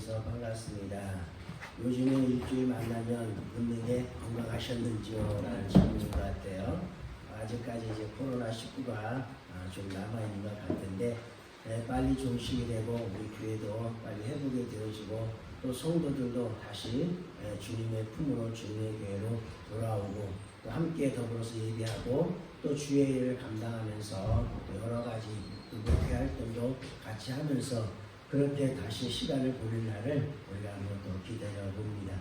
만나서 반갑습니다. 요즘에 일주일 만나면 묻는 게 건강하셨는지요? 라는 질문인 것 같아요. 아직까지 이제 코로나19가 좀 남아있는 것 같은데 빨리 종식이 되고 우리 교회도 빨리 회복이 되어지고 또 성도들도 다시 주님의 품으로 주님의 교회로 돌아오고 또 함께 더불어서 예배하고 또 주의 일을 감당하면서 여러 가지 목회 활동도 같이 하면서 그렇게 다시 시간을 보낼 날을 우리가 한번 또 기다려 봅니다.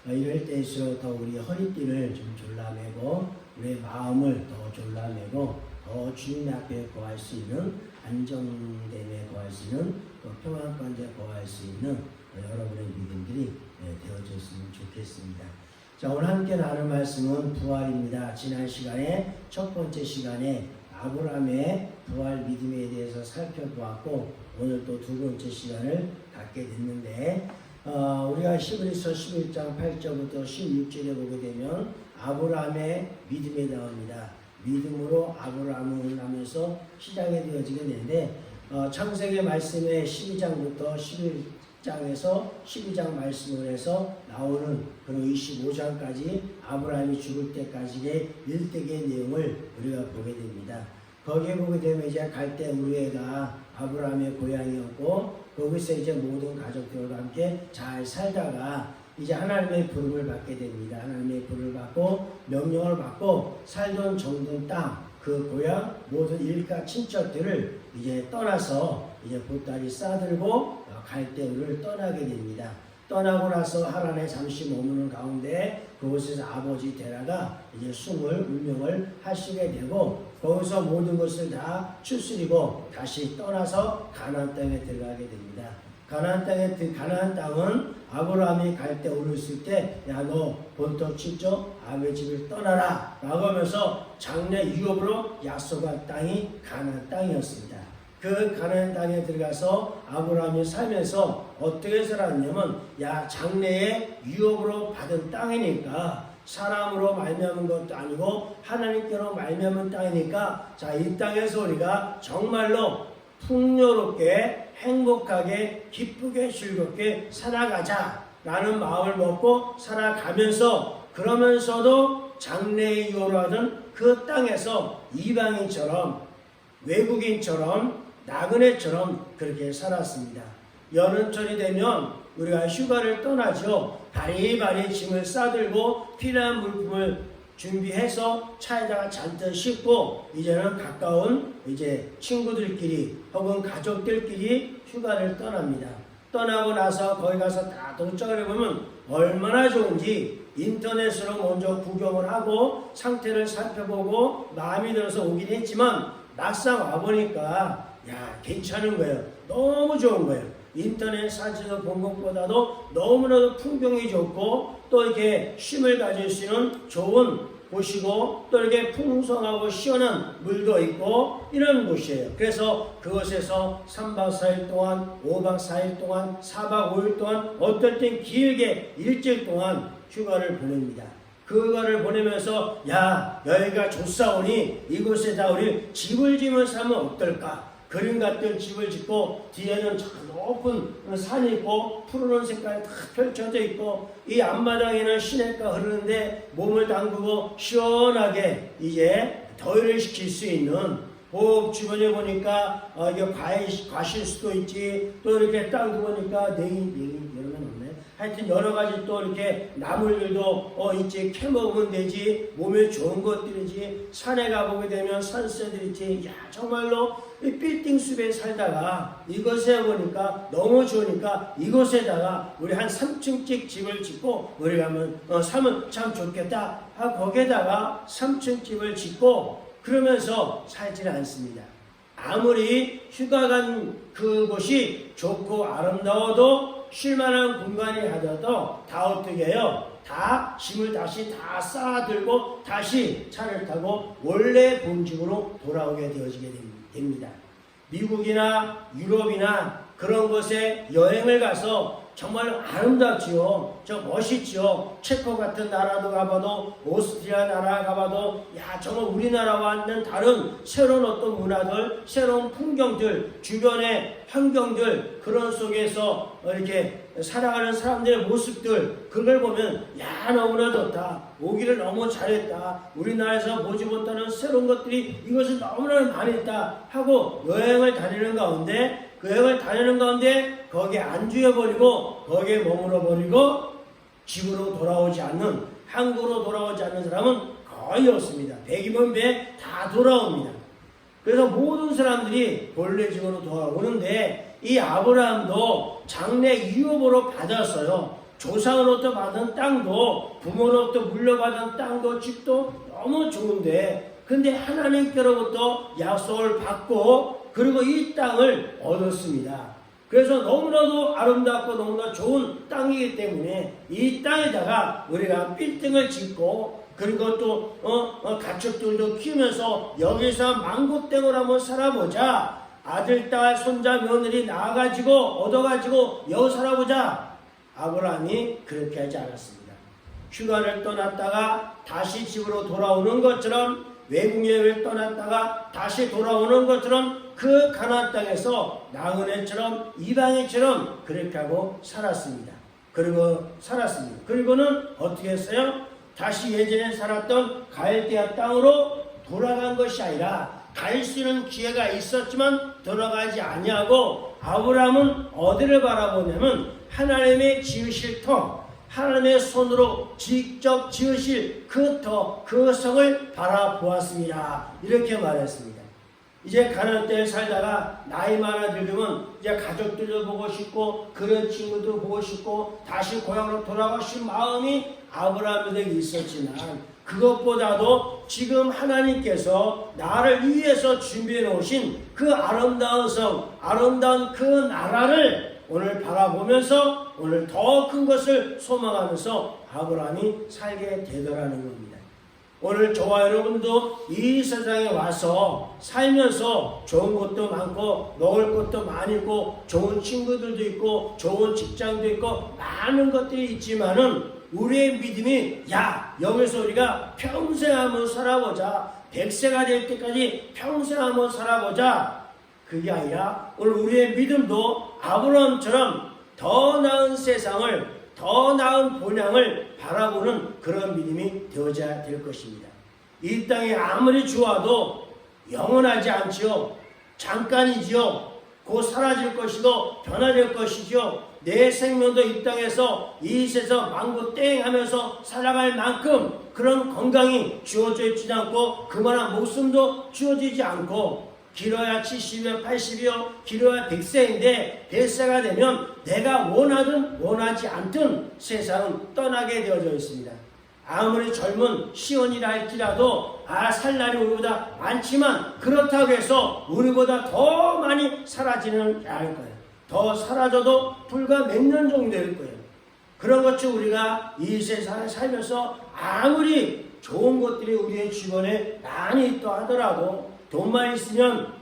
이럴 때일수록 더 우리 허리띠를 좀 졸라매고 우리의 마음을 더 졸라매고 더 주님 앞에 거할 수 있는 안정됨에 거할 수 있는 또 평안 가운데 거할 수 있는 여러분의 믿음들이 되어졌으면 좋겠습니다. 자, 오늘 함께 나눌 말씀은 부활입니다. 지난 시간에 첫 번째 시간에 아브라함의 부활 믿음에 대해서 살펴보았고 오늘 또 두 번째 시간을 갖게 됐는데 우리가 히브리서 11장 8절부터 16절에 보게 되면 아브라함의 믿음에 나옵니다. 믿음으로 아브라함을 하면서 시작이 되어지게 되는데 창세기 말씀의 12장부터 11장에서 12장 말씀을 해서 나오는 그런 25장까지 아브라함이 죽을 때까지의 일대기의 내용을 우리가 보게 됩니다. 거기에 보게 되면 이제 갈대 우르에가 아브라함의 고향이었고 거기서 이제 모든 가족들과 함께 잘 살다가 이제 하나님의 부름을 받게 됩니다. 하나님의 부름을 받고 명령을 받고 살던 정든 땅, 그 고향 모든 일가 친척들을 이제 떠나서 이제 보따리 싸들고 갈대우를 떠나게 됩니다. 떠나고 나서 하란에 잠시 머무는 가운데 그곳에서 아버지 데라가 이제 숨을 운명을 하시게 되고 거기서 모든 것을 다 추스리고 다시 떠나서 가나안 땅에 들어가게 됩니다. 가나안 땅은 아브라함이 갈대우를 쓸 때 야 너 본토 친척 아버지 집을 떠나라 라고 하면서 장래 유업으로 약속한 땅이 가나안 땅이었습니다. 그 가나안 땅에 들어가서 아브라함이 살면서 어떻게 살았냐면 야 장래에 유업으로 받은 땅이니까 사람으로 말미암은 것도 아니고 하나님께로 말미암은 땅이니까 자 이 땅에서 우리가 정말로 풍요롭게 행복하게 기쁘게 즐겁게 살아가자 라는 마음을 먹고 살아가면서 그러면서도 장래에 유업으로 하던 그 땅에서 이방인처럼 외국인처럼 나그네처럼 그렇게 살았습니다. 여름철이 되면 우리가 휴가를 떠나죠. 바리바리 짐을 싸들고 필요한 물품을 준비해서 차에다가 잔뜩 싣고 이제는 가까운 이제 친구들끼리 혹은 가족들끼리 휴가를 떠납니다. 떠나고 나서 거기 가서 다 동작을 해보면 얼마나 좋은지 인터넷으로 먼저 구경을 하고 상태를 살펴보고 마음이 들어서 오긴 했지만 막상 와보니까 야 괜찮은 거예요. 너무 좋은 거예요. 인터넷 사진을 본 것보다도 너무나도 풍경이 좋고 또 이렇게 쉼을 가질 수 있는 좋은 곳이고 또 이렇게 풍성하고 시원한 물도 있고 이런 곳이에요. 그래서 그곳에서 3박 4일 동안 5박 4일 동안 4박 5일 동안 어떨 땐 길게 일주일 동안 휴가를 보냅니다. 그거를 보내면서 야 여기가 좋사오니 이곳에다 우리 집을 지으면 살면 어떨까? 그림 같은 집을 짓고 뒤에는 저 높은 산이 있고 푸르른 색깔이 다 펼쳐져 있고 이 앞마당에는 시냇가 흐르는데 몸을 담그고 시원하게 이제 더위를 식힐 수 있는 주변에 보니까 이게 과실 수도 있지 또 이렇게 땅도 보니까 냉이 이런 건 없네. 하여튼 여러 가지 또 이렇게 나물들도 있지 캐먹으면 되지 몸에 좋은 것들이지 산에 가보게 되면 산새들 있지 야 정말로 이 빌딩 숲에 살다가 이곳에 보니까 너무 좋으니까 이곳에다가 우리 한 3층씩 집을 짓고 우리가 한번 살면 참 좋겠다 하고 거기에다가 3층 집을 짓고 그러면서 살지는 않습니다. 아무리 휴가 간 그곳이 좋고 아름다워도 쉴만한 공간이 하더라도 다 어떻게 해요? 다 짐을 다시 다 쌓아들고 다시 차를 타고 원래 본집으로 돌아오게 되어지게 됩니다. 미국이나 유럽이나 그런 곳에 여행을 가서 정말 아름답지요. 저 멋있지요. 체코 같은 나라도 가봐도, 오스트리아 나라 가봐도, 야, 정말 우리나라와는 다른 새로운 어떤 문화들, 새로운 풍경들, 주변의 환경들, 그런 속에서 이렇게 살아가는 사람들의 모습들, 그걸 보면, 야, 너무나 좋다. 오기를 너무 잘했다. 우리나라에서 보지 못하는 새로운 것들이 이것을 너무나 많이 있다 하고 여행을 다니는 가운데, 그 여행을 다니는 가운데 거기에 안주해버리고 거기에 머물러버리고 집으로 돌아오지 않는, 한국으로 돌아오지 않는 사람은 거의 없습니다. 100이면 100 다 돌아옵니다. 그래서 모든 사람들이 본래 집으로 돌아오는데, 이 아브라함도 장래 유업으로 받았어요. 조상으로부터 받은 땅도, 부모로부터 물려받은 땅도, 집도 너무 좋은데, 근데 하나님께로부터 약속을 받고 그리고 이 땅을 얻었습니다. 그래서 너무나도 아름답고 너무나 좋은 땅이기 때문에 이 땅에다가 우리가 빌딩을 짓고, 그리고 또 가축들도 키우면서 여기서 망고땡을 한번 살아보자. 아들, 딸, 손자, 며느리 낳아가지고 얻어가지고 여기 살아보자. 아브라함이 그렇게 하지 않았습니다. 휴가를 떠났다가 다시 집으로 돌아오는 것처럼, 외국 여행을 떠났다가 다시 돌아오는 것처럼 그 가나안 땅에서 나그네처럼 이방인처럼 그렇게 하고 살았습니다. 그리고는 어떻게 했어요? 다시 예전에 살았던 갈대아 땅으로 돌아간 것이 아니라, 갈 수 있는 기회가 있었지만 돌아가지 아니하고, 아브라함은 어디를 바라보냐면 하나님의 지으실 터, 하나님의 손으로 직접 지으실 그 터, 그 성을 바라보았습니다. 이렇게 말했습니다. 이제 가나안 땅에 살다가 나이 많아 들면 이제 가족들도 보고 싶고, 그런 친구도 보고 싶고, 다시 고향으로 돌아가고 싶은 마음이 아브라함에게 있었지만, 그것보다도 지금 하나님께서 나를 위해서 준비해 놓으신 그 아름다운 성, 아름다운 그 나라를 오늘 바라보면서 오늘 더 큰 것을 소망하면서 아브라함이 살게 되더라는 겁니다. 오늘 저와 여러분도 이 세상에 와서 살면서 좋은 것도 많고, 먹을 것도 많이 있고, 좋은 친구들도 있고, 좋은 직장도 있고, 많은 것들이 있지만은 우리의 믿음이, 야, 여기서 우리가 평생 한번 살아보자, 100세가 될 때까지 평생 한번 살아보자, 그게 아니라 오늘 우리의 믿음도 아브라함처럼 더 나은 세상을, 더 나은 본향을 바라보는 그런 믿음이 되어야 될 것입니다. 이 땅이 아무리 좋아도 영원하지 않지요. 잠깐이지요. 곧 사라질 것이고 변화될 것이지요. 내 생명도 이 땅에서 이 세상 망고 땡 하면서 살아갈 만큼 그런 건강이 주어져 있지 않고, 그만한 목숨도 주어지지 않고, 길어야 70이요 80이요 길어야 100세인데 100세가 되면 내가 원하든 원하지 않든 세상은 떠나게 되어져 있습니다. 아무리 젊은 시온이라 할지라도 살 날이 우리보다 많지만, 그렇다고 해서 우리보다 더 많이 사라지는 않을 거예요. 더 사라져도 불과 몇 년 정도 될 거예요. 그런 것처럼 우리가 이 세상에 살면서 아무리 좋은 것들이 우리의 주변에 많이 있다 하더라도, 돈만 있으면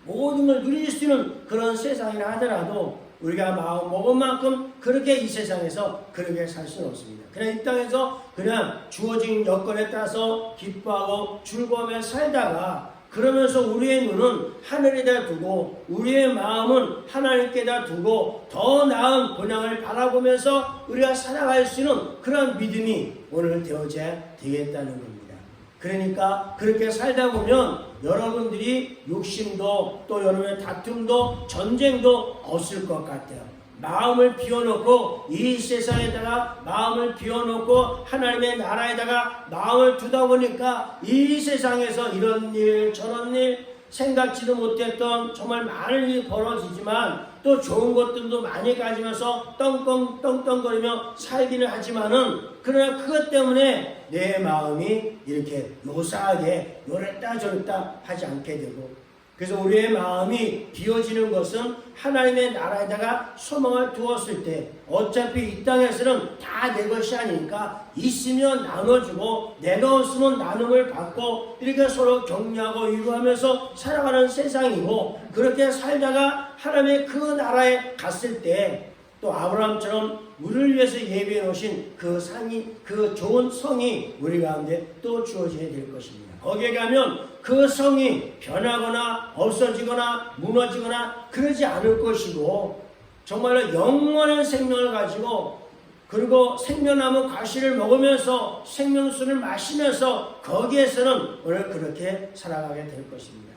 모든 걸 누릴 수 있는 그런 세상이라 하더라도 우리가 마음 먹은 만큼 그렇게 이 세상에서 그렇게 살 수는 없습니다. 그냥 이 땅에서 그냥 주어진 여건에 따라서 기뻐하고 즐거워하며 살다가, 그러면서 우리의 눈은 하늘에다 두고 우리의 마음은 하나님께다 두고 더 나은 본향을 바라보면서 우리가 살아갈 수 있는 그런 믿음이 오늘 되어져야 되겠다는 겁니다. 그러니까 그렇게 살다 보면 여러분들이 욕심도, 또 여러분의 다툼도 전쟁도 없을 것 같아요. 마음을 비워놓고 이 세상에다가 마음을 비워놓고 하나님의 나라에다가 마음을 두다 보니까 이 세상에서 이런 일 저런 일 생각지도 못했던 정말 많은 일이 벌어지지만, 또 좋은 것들도 많이 가지면서 떵떵거리며 살기는 하지만은, 그러나 그것 때문에 내 마음이 이렇게 요사하게 요랬다 저랬다 하지 않게 되고, 그래서 우리의 마음이 비워지는 것은 하나님의 나라에다가 소망을 두었을 때, 어차피 이 땅에서는 다 내 것이 아니니까 있으면 나눠주고 내가 없으면 나눔을 받고 이렇게 서로 격려하고 위로하면서 살아가는 세상이고, 그렇게 살다가 하나님의 그 나라에 갔을 때 또 아브라함처럼 우리를 위해서 예비해 놓으신 그 상이, 그 좋은 성이 우리 가운데 또 주어져야 될 것입니다. 거기에 가면 그 성이 변하거나 없어지거나 무너지거나 그러지 않을 것이고 정말로 영원한 생명을 가지고 그리고 생명나무 가시를 먹으면서 생명수를 마시면서 거기에서는 오늘 그렇게 살아가게 될 것입니다.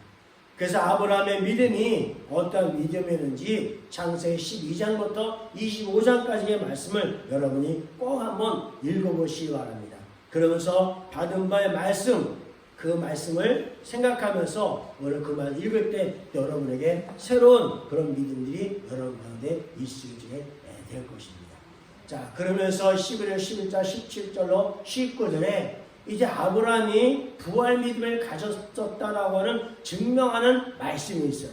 그래서 아브라함의 믿음이 어떤 믿음이었는지 창세기 12장부터 25장까지의 말씀을 여러분이 꼭 한번 읽어보시기 바랍니다. 그러면서 받은 바의 말씀, 그 말씀을 생각하면서 오늘 그 말 읽을 때 여러분에게 새로운 그런 믿음들이 여러분 가운데 있으게 될 것입니다. 자, 그러면서 11절, 11절, 17절로 19절에 이제 아브라함이 부활 믿음을 가졌었다라고 하는 증명하는 말씀이 있어요.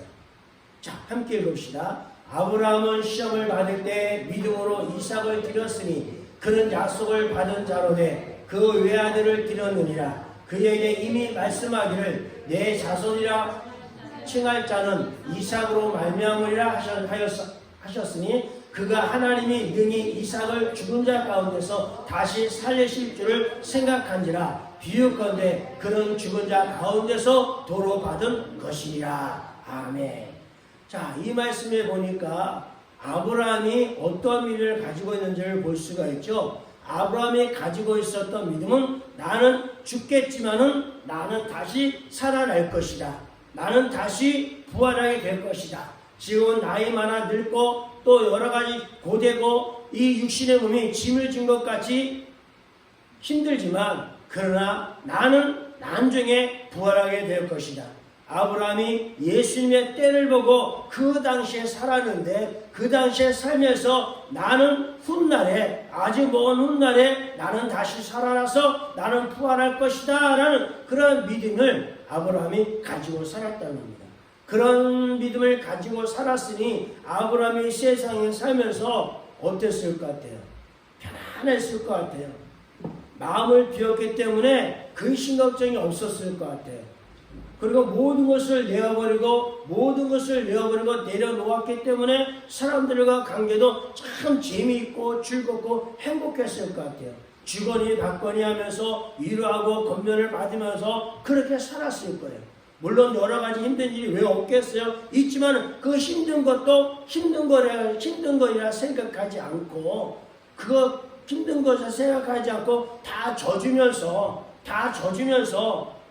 자, 함께 읽읍시다. 아브라함은 시험을 받을 때 믿음으로 이삭을 드렸으니 그는 약속을 받은 자로 돼 그 외아들을 드렸느니라. 그에게 이미 말씀하기를 내 자손이라 칭할 자는 이삭으로 말미암으리라 하셨으니 그가 하나님이 능히 이삭을 죽은 자 가운데서 다시 살리실 줄을 생각한지라. 비유컨대 그는 죽은 자 가운데서 도로 받은 것이니라. 아멘. 자, 이 말씀에 보니까 아브라함이 어떤 믿음을 가지고 있는지를 볼 수가 있죠. 아브라함이 가지고 있었던 믿음은 나는 죽겠지만은 나는 다시 살아날 것이다. 나는 다시 부활하게 될 것이다. 지금은 나이 많아 늙고 또 여러 가지 고되고 이 육신의 몸이 짐을 진 것 같이 힘들지만 그러나 나는 나중에 부활하게 될 것이다. 아브라함이 예수님의 때를 보고 그 당시에 살았는데 그 당시에 살면서 나는 훗날에 아주 먼 훗날에 나는 다시 살아나서 나는 부활할 것이다 라는 그런 믿음을 아브라함이 가지고 살았다는 겁니다. 그런 믿음을 가지고 살았으니 아브라함이 세상에 살면서 어땠을 것 같아요? 편안했을 것 같아요. 마음을 비웠기 때문에 근심 걱정이 없었을 것 같아요. 그리고 모든 것을 내어버리고 내려놓았기 때문에 사람들과 관계도 참 재미있고 즐겁고 행복했을 것 같아요. 주거니 받거니 하면서 위로하고 권면을 받으면서 그렇게 살았을 거예요. 물론 여러 가지 힘든 일이 왜 없겠어요? 있지만 그 힘든 것도 힘든 거리라 생각하지 않고 그거 힘든 것을 생각하지 않고 다 져주면서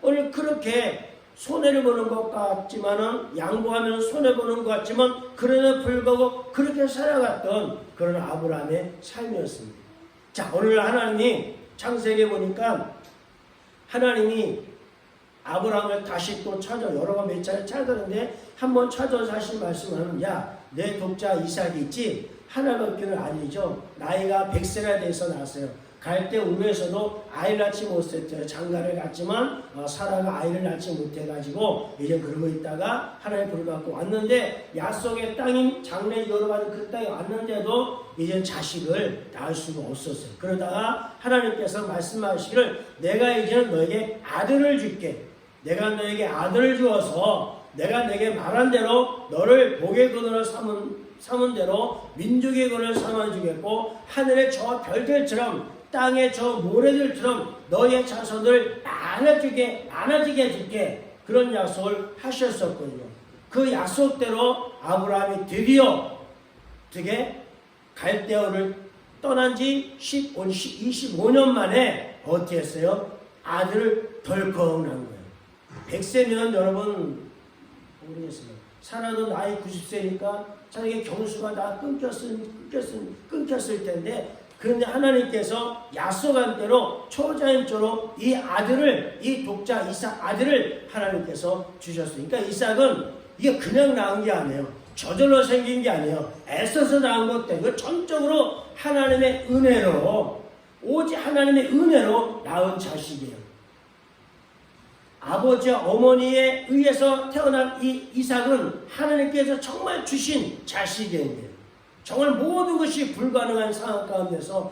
오늘 그렇게 손해를 보는 것 같지만은 양보하면 손해보는 것 같지만 그러나 불구하고 그렇게 살아갔던 그런 아브라함의 삶이었습니다. 자, 오늘 하나님이 창세기에 보니까 하나님이 아브라함을 다시 또 찾아 여러 번 몇 차례 찾았는데 한번 찾아서 하신 말씀을 야, 내 독자 이삭이 있지? 하나밖에는 아니죠. 나이가 100세나 돼서 나왔어요. 갈 때 우에서도 아이를 낳지 못했어요. 장가를 갔지만 사라가 아이를 낳지 못해가지고 이제 그러고 있다가 하나님 부름 받고 왔는데 약속의 땅인 장래 여러가지 그 땅에 왔는데도 이제 자식을 낳을 수가 없었어요. 그러다가 하나님께서 말씀하시기를 내가 이제는 너에게 아들을 줄게. 내가 너에게 아들을 주어서 내가 내게 말한 대로 너를 복의 근원을 삼은 대로 민족의 근원을 삼아주겠고 하늘의 저 별들처럼 땅의 저 모래들처럼 너의 자손을 많아지게 해줄게. 그런 약속을 하셨었거든요. 그 약속대로 아브라함이 드디어 갈대아우를 떠난 지 25년 만에 어떻게 했어요? 아들을 덜컥 낳은 거예요. 100세면 여러분 모르겠어요. 사라도 나이 90세니까 자기 경수가 다 끊겼을 텐데 그런데 하나님께서 약속한 대로 초자연적으로 이 아들을 이 독자 이삭 아들을 하나님께서 주셨어요. 그러니까 이삭은 이게 그냥 낳은 게 아니에요. 저절로 생긴 게 아니에요. 애써서 낳은 것 때문에 전적으로 하나님의 은혜로 오직 하나님의 은혜로 낳은 자식이에요. 아버지와 어머니에 의해서 태어난 이 이삭은 하나님께서 정말 주신 자식이에요. 정말 모든 것이 불가능한 상황 가운데서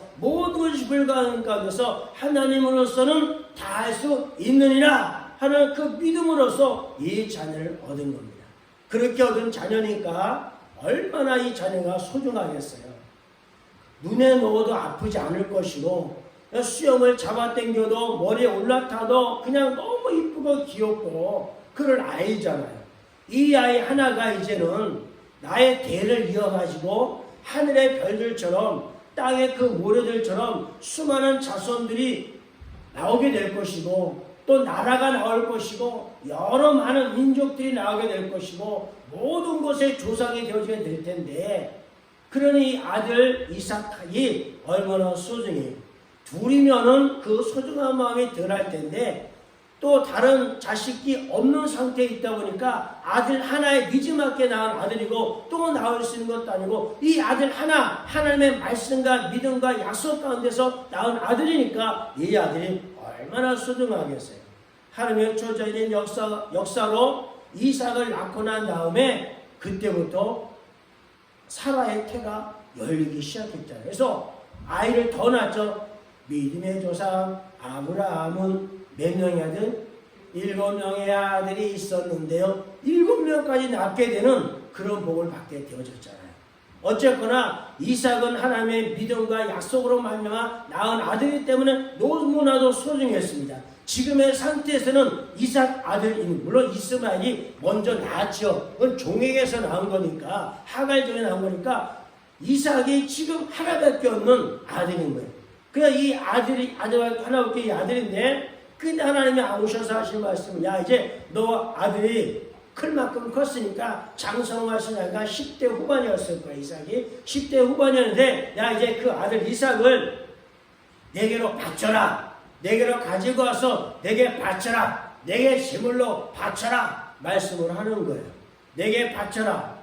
하나님으로서는 다 할 수 있느니라 하는 그 믿음으로서 이 자녀를 얻은 겁니다. 그렇게 얻은 자녀니까 얼마나 이 자녀가 소중하겠어요. 눈에 넣어도 아프지 않을 것이고 수염을 잡아당겨도 머리에 올라타도 그냥 너무 이쁘고 귀엽고 그럴 아이잖아요. 이 아이 하나가 이제는 나의 대를 이어가지고 하늘의 별들처럼 땅의 그 모래들처럼 수많은 자손들이 나오게 될 것이고 또 나라가 나올 것이고 여러 많은 민족들이 나오게 될 것이고 모든 곳에 조상이 되어지게 될 텐데 그러니 아들 이삭이 얼마나 소중해요. 둘이면은 그 소중한 마음이 덜할 텐데 또 다른 자식이 없는 상태에 있다 보니까 아들 하나에 믿음맞게 낳은 아들이고 또 낳을 수 있는 것도 아니고 이 아들 하나 하나님의 말씀과 믿음과 약속 가운데서 낳은 아들이니까 이 아들이 얼마나 소중하겠어요. 하나님의 주어진 역사로 이삭을 낳고 난 다음에 그때부터 사라의 태가 열리기 시작했잖아요. 그래서 아이를 더 낳죠. 믿음의 조상 아브라함은 몇 명의 아들? 7명의 아들이 있었는데요. 7명까지 낳게 되는 그런 복을 받게 되어졌잖아요. 어쨌거나 이삭은 하나님의 믿음과 약속으로 말미암아 낳은 아들이기 때문에 너무나도 소중했습니다. 지금의 상태에서는 이삭 아들이 물론 이스마엘이 먼저 낳았죠. 그건 종에게서 낳은 거니까 하갈 중에 낳은 거니까 이삭이 지금 하나밖에 없는 아들인 거예요. 그러니까 이 아들 하나밖에 이 아들인데 근데 하나님이 오셔서 하신 말씀은 야 이제 너 아들이 클 만큼 컸으니까 장성하시니까 10대 후반이었을 거야. 이삭이 10대 후반이었는데 야 이제 그 아들 이삭을 내게로 바쳐라. 내게로 가지고 와서 내게 바쳐라. 내게 제물로 바쳐라. 말씀을 하는 거예요. 내게 바쳐라.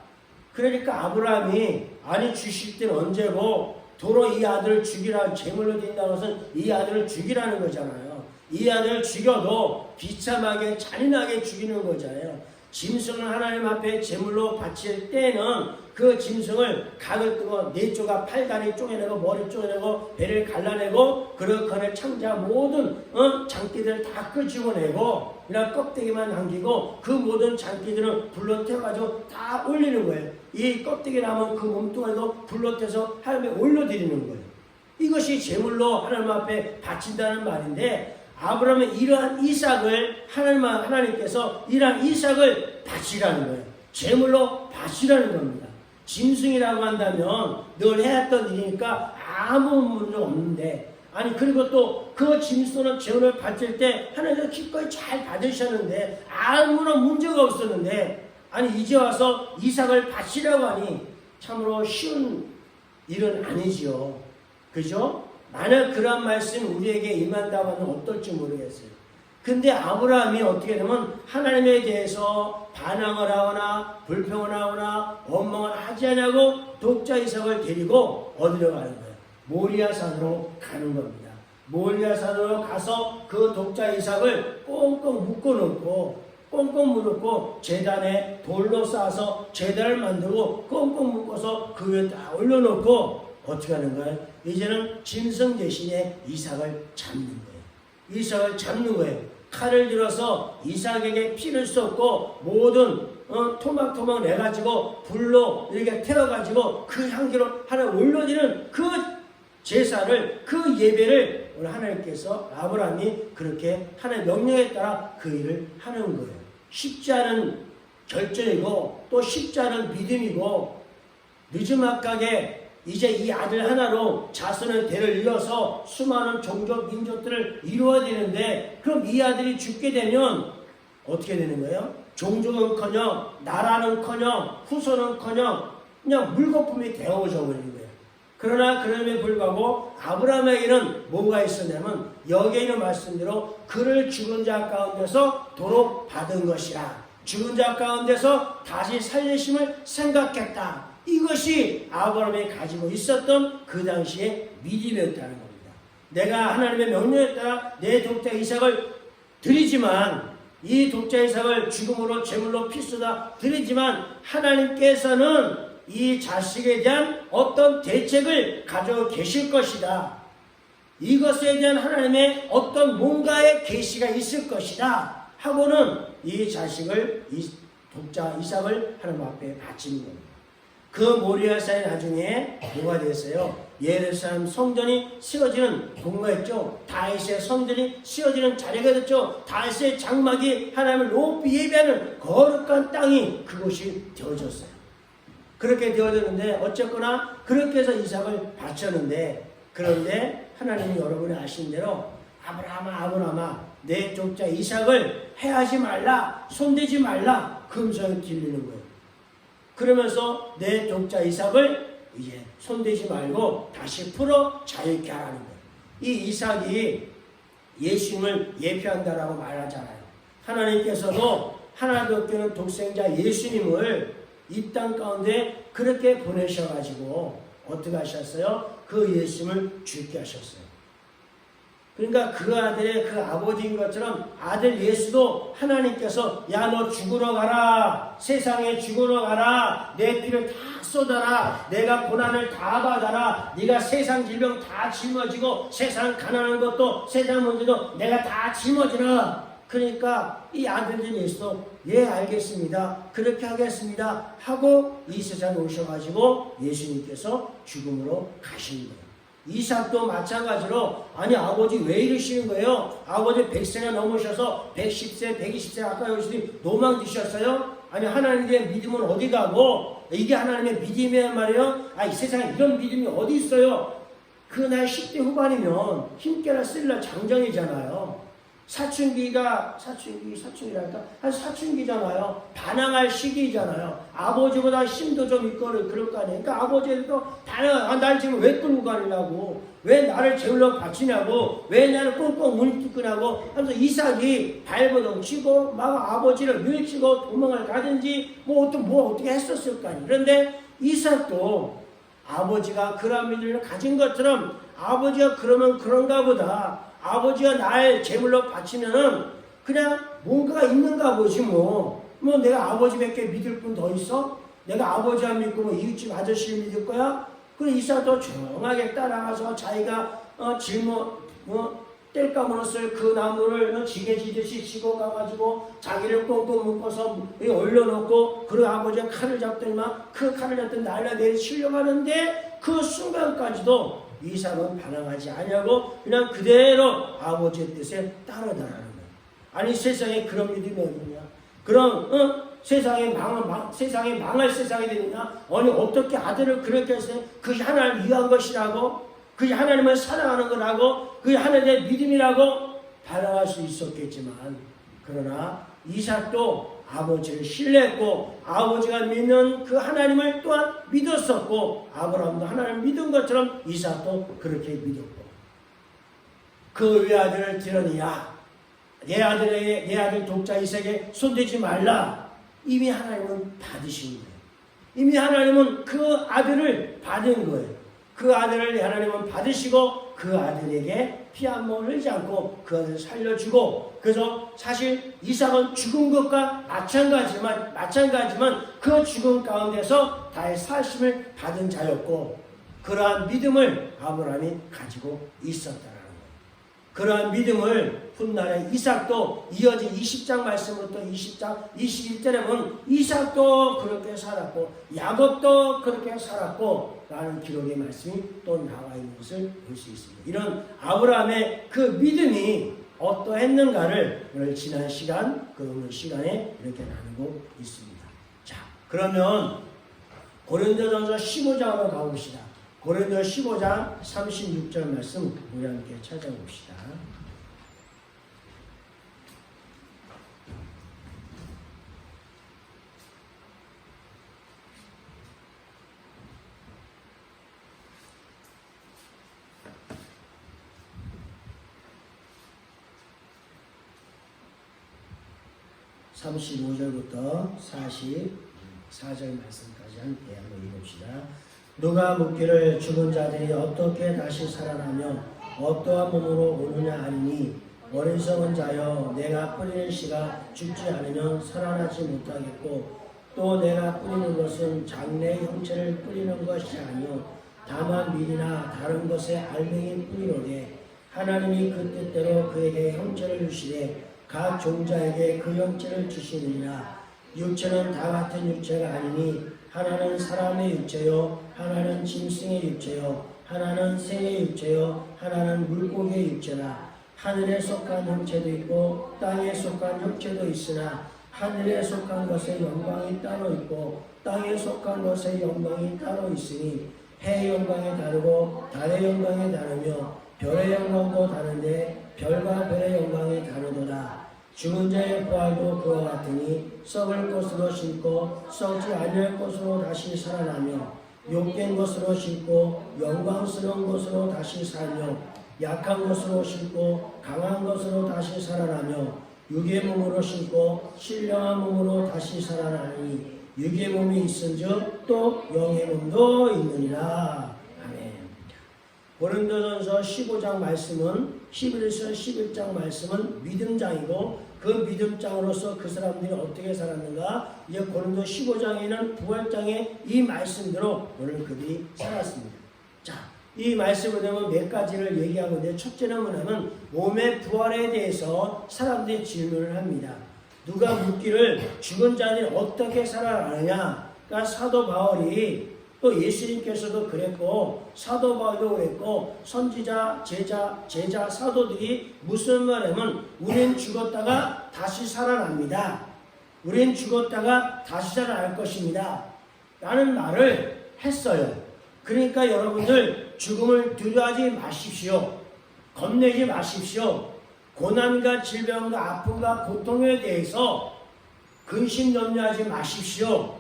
그러니까 아브라함이 아니 주실 때는 언제고 도로 이 아들을 죽이라 제물로 드린다는 것은 이 아들을 죽이라는 거잖아요. 이 아들을 죽여도 비참하게 잔인하게 죽이는 거잖아요. 짐승을 하나님 앞에 제물로 바칠 때는 그 짐승을 각을 끄고 네 조각 팔다리 쪼개내고 머리 쪼개내고 배를 갈라내고 그릇건에 창자 모든 장기들을 다 끄집어내고 그냥 껍데기만 남기고 그 모든 장기들은 불로 태워가지고 다 올리는 거예요. 이 껍데기 남은 그 몸뚱아리도 불로 태워서 하나님에 올려드리는 거예요. 이것이 제물로 하나님 앞에 바친다는 말인데 아브라함은 이러한 이삭을 하나님께서 이러한 이삭을 바치라는 거예요. 제물로 바치라는 겁니다. 짐승이라고 한다면 늘 해왔던 일이니까 아무 문제 없는데 아니 그리고 또 그 짐승은 제물을 바칠 때 하나님께서 기꺼이 잘 받으셨는데 아무런 문제가 없었는데 아니 이제 와서 이삭을 바치라고 하니 참으로 쉬운 일은 아니지요. 그죠? 만약 그런 말씀 우리에게 임한다고 하면 어떨지 모르겠어요. 근데 아브라함이 어떻게 되면 하나님에 대해서 반항을 하거나 불평을 하거나 원망을 하지 않냐고 독자 이삭을 데리고 어디로 가는 거예요? 모리아산으로 가는 겁니다. 모리아산으로 가서 그 독자 이삭을 꽁꽁 묶어놓고 제단에 돌로 쌓아서 제단을 만들고 꽁꽁 묶어서 그 위에 다 올려놓고 어떻게 하는 거예요? 이제는 짐승 대신에 이삭을 잡는 거예요. 이삭을 잡는 거예요. 칼을 들어서 이삭에게 피를 쏟고 모든 토막토막 내가지고 불로 이렇게 태워가지고 그 향기로 하나 올려지는 그 제사를 그 예배를 하나님께서 아브라함이 그렇게 하나님의 명령에 따라 그 일을 하는 거예요. 쉽지 않은 결정이고 또 쉽지 않은 믿음이고 늦지막하게 이제 이 아들 하나로 자손의 대를 이어서 수많은 종족 민족들을 이루어야 되는데 그럼 이 아들이 죽게 되면 어떻게 되는 거예요? 종족은커녕 나라는커녕 후손은커녕 그냥 물거품이 되어져 버리는 거예요. 그러나 그럼에 불구하고 아브라함에게는 뭐가 있었냐면 여기에 있는 말씀대로 그를 죽은 자 가운데서 도로 받은 것이라. 죽은 자 가운데서 다시 살리심을 생각했다. 이것이 아브라함이 가지고 있었던 그 당시의 믿음이었다는 겁니다. 내가 하나님의 명령에 따라 내 독자 이삭을 드리지만 이 독자 이삭을 죽음으로 제물로 피쏟아 드리지만 하나님께서는 이 자식에 대한 어떤 대책을 가지고 계실 것이다. 이것에 대한 하나님의 어떤 뭔가의 계시가 있을 것이다 하고는 이 자식을 이 독자 이삭을 하나님 앞에 바치는 겁니다. 그 모리아산이 나중에 뭐가 됐어요? 예루살렘 성전이 세워지는 동거했죠. 다윗의 성전이 세워지는 자리가 됐죠. 다윗의 장막이 하나님을 높이 예배하는 거룩한 땅이 그곳이 되어졌어요. 그렇게 되어졌는데 어쨌거나 그렇게 해서 이삭을 바쳤는데, 그런데 하나님이 여러분이 아시는 대로 아브라함아 내 족자 이삭을 해하지 말라, 손대지 말라 그 음성이 들리는 거예요. 그러면서 내 족자 이삭을 이제 손대지 말고 다시 풀어 자유케 하라는 거예요. 이 이삭이 예수님을 예표한다라고 말하잖아요. 하나님께서도 하나도 없는 독생자 예수님을 이 땅 가운데 그렇게 보내셔가지고 어떻게 하셨어요? 그 예수님을 죽게 하셨어요. 그러니까 그 아들의 그 아버지인 것처럼 아들 예수도 하나님께서 야 너 죽으러 가라, 세상에 죽으러 가라, 내 피를 다 쏟아라, 내가 고난을 다 받아라, 네가 세상 질병 다 짊어지고 세상 가난한 것도 세상 문제도 내가 다 짊어지라. 그러니까 이 아들인 예수도 예 알겠습니다, 그렇게 하겠습니다 하고 이 세상에 오셔가지고 예수님께서 죽음으로 가신 거예요. 이삭도 마찬가지로 아니 아버지 왜 이러시는 거예요? 아버지 100세나 넘으셔서 110세 120세 아까 여러분이 노망 드셨어요? 아니 하나님의 믿음은 어디 가고 이게 하나님의 믿음이란 말이에요? 이 세상에 이런 믿음이 어디 있어요? 그날 10대 후반이면 힘께나 쓸라 장정이잖아요. 사춘기랄까? 한 사춘기잖아요. 반항할 시기잖아요. 아버지보다 힘도 좀 있고 그럴 거 아니에요. 그러니까 아버지도 반항, 날 지금 왜 끌고 가느냐고, 왜 나를 제물로 바치냐고, 왜 나를 꽁꽁 문득끄냐고 하면서 이삭이 발버둥 치고 막 아버지를 밀치고 도망을 가든지 어떻게 했었을 거 아니에요. 그런데 이삭도 아버지가 그런 믿음을 가진 것처럼 아버지가 그러면 그런가 보다, 아버지가 날 제물로 바치면은 그냥 뭔가가 있는가 보지 뭐 내가 아버지밖에 믿을 분 더 있어? 내가 아버지 안 믿고 이웃집 아저씨를 믿을 거야? 그래 이삭도 조용하게 따라가서 자기가 뗄까 물었을 그 나무를 지게지듯이 지고 가가지고 자기를 꽁꽁 묶어서 올려놓고, 그리고 아버지가 칼을 잡더니만 그 칼을 잡더니 날라 내리치려고 하는데 그 순간까지도 이삭은 반항하지 아니하고 그냥 그대로 아버지의 뜻에 따라다라는 거예요. 아니 세상에 그런 믿음이 어디냐? 그럼 세상에 망할 세상이 되느냐? 아니 어떻게 아들을 그렇게 했어요? 그게 하나님을 위한 것이라고, 그게 하나님을 사랑하는 거라고, 그게 하나님의 믿음이라고 반항할 수 있었겠지만, 그러나 이삭도 아버지를 신뢰했고 아버지가 믿는 그 하나님을 또한 믿었었고, 아브라함도 하나님을 믿은 것처럼 이삭도 그렇게 믿었고, 그 외아들을 들으니야 내 아들 독자 이삭에게 손대지 말라. 이미 하나님은 받으신 거예요. 이미 하나님은 그 아들을 받은 거예요. 그 아들을 하나님은 받으시고 그 아들에게 피 한 번 흘리지 않고 그 아들을 살려주고, 그래서 사실 이삭은 죽은 것과 마찬가지만 그 죽음 가운데서 다의 사심을 받은 자였고, 그러한 믿음을 아브라함이 가지고 있었다라는 거예요. 그러한 믿음을 훗날에 이삭도 이어진 20장 말씀부터 20장 21절에 보면 이삭도 그렇게 살았고 야곱도 그렇게 살았고 라는 기록의 말씀이 또 나와 있는 것을 볼 수 있습니다. 이런 아브라함의 그 믿음이 어떠했는가를 오늘 지난 시간, 오늘 시간에 이렇게 나누고 있습니다. 자, 그러면 고린도전서 15장으로 가봅시다. 고린도 15장 36절 말씀 우리 함께 찾아봅시다. (35절부터) 44절 말씀까지 함께 한번 읽읍시다. 누가 묻기를 죽은 자들이 어떻게 다시 살아나며 어떠한 몸으로 오느냐 하니, 어리석은 자여 내가 뿌리는 씨가 죽지 않으면 살아나지 못하겠고, 또 내가 뿌리는 것은 장래 형체를 뿌리는 것이 아니요 다만 밀이나 다른 것의 알맹이 뿌리로되, 하나님이 그 뜻대로 그에게 형체를 주시되 각 종자에게 그 형체를 주시느니라. 육체는 다 같은 육체가 아니니 하나는 사람의 육체요 하나는 짐승의 육체요 하나는 새의 육체요 하나는 물고기의 육체라. 하늘에 속한 형체도 있고 땅에 속한 형체도 있으나 하늘에 속한 것의 영광이 따로 있고 땅에 속한 것의 영광이 따로 있으니 해의 영광이 다르고 달의 영광이 다르며 별의 영광도 다른데 별과 별의 영광이 다르더라. 죽은 자의 부활도 그와 같으니 썩을 것으로 심고 썩지 아니할 것으로 다시 살아나며 욕된 것으로 심고 영광스러운 것으로 다시 살며 약한 것으로 심고 강한 것으로 다시 살아나며 육의 몸으로 심고 신령한 몸으로 다시 살아나니 육의 몸이 있은즉 또 영의 몸도 있느니라. 아멘. 고린도전서 15장 말씀은 11서 11장 말씀은 믿음장이고 그 믿음장으로서 그 사람들이 어떻게 살았는가, 이제 고린도 15장에는 부활장의 이 말씀대로 오늘 그들이 살았습니다. 자, 이 말씀을 보면 몇 가지를 얘기하고 있는데, 첫째는 뭐냐면 몸의 부활에 대해서 사람들이 질문을 합니다. 누가 묻기를 죽은 자들이 어떻게 살아나느냐. 그러니까 사도 바울이, 또 예수님께서도 그랬고 사도 바울도 그랬고 선지자, 제자, 사도들이 무슨 말하면 우린 죽었다가 다시 살아납니다. 우린 죽었다가 다시 살아날 것입니다. 라는 말을 했어요. 그러니까 여러분들 죽음을 두려워하지 마십시오. 겁내지 마십시오. 고난과 질병과 아픔과 고통에 대해서 근심 염려하지 마십시오.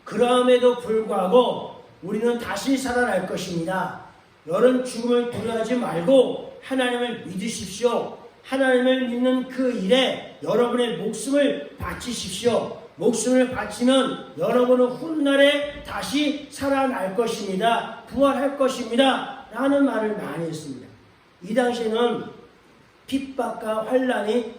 그럼에도 불구하고 우리는 다시 살아날 것입니다. 여러분 죽음을 두려워하지 말고 하나님을 믿으십시오. 하나님을 믿는 그 일에 여러분의 목숨을 바치십시오. 목숨을 바치면 여러분은 훗날에 다시 살아날 것입니다. 부활할 것입니다. 라는 말을 많이 했습니다. 이 당시에는 핍박과 환란이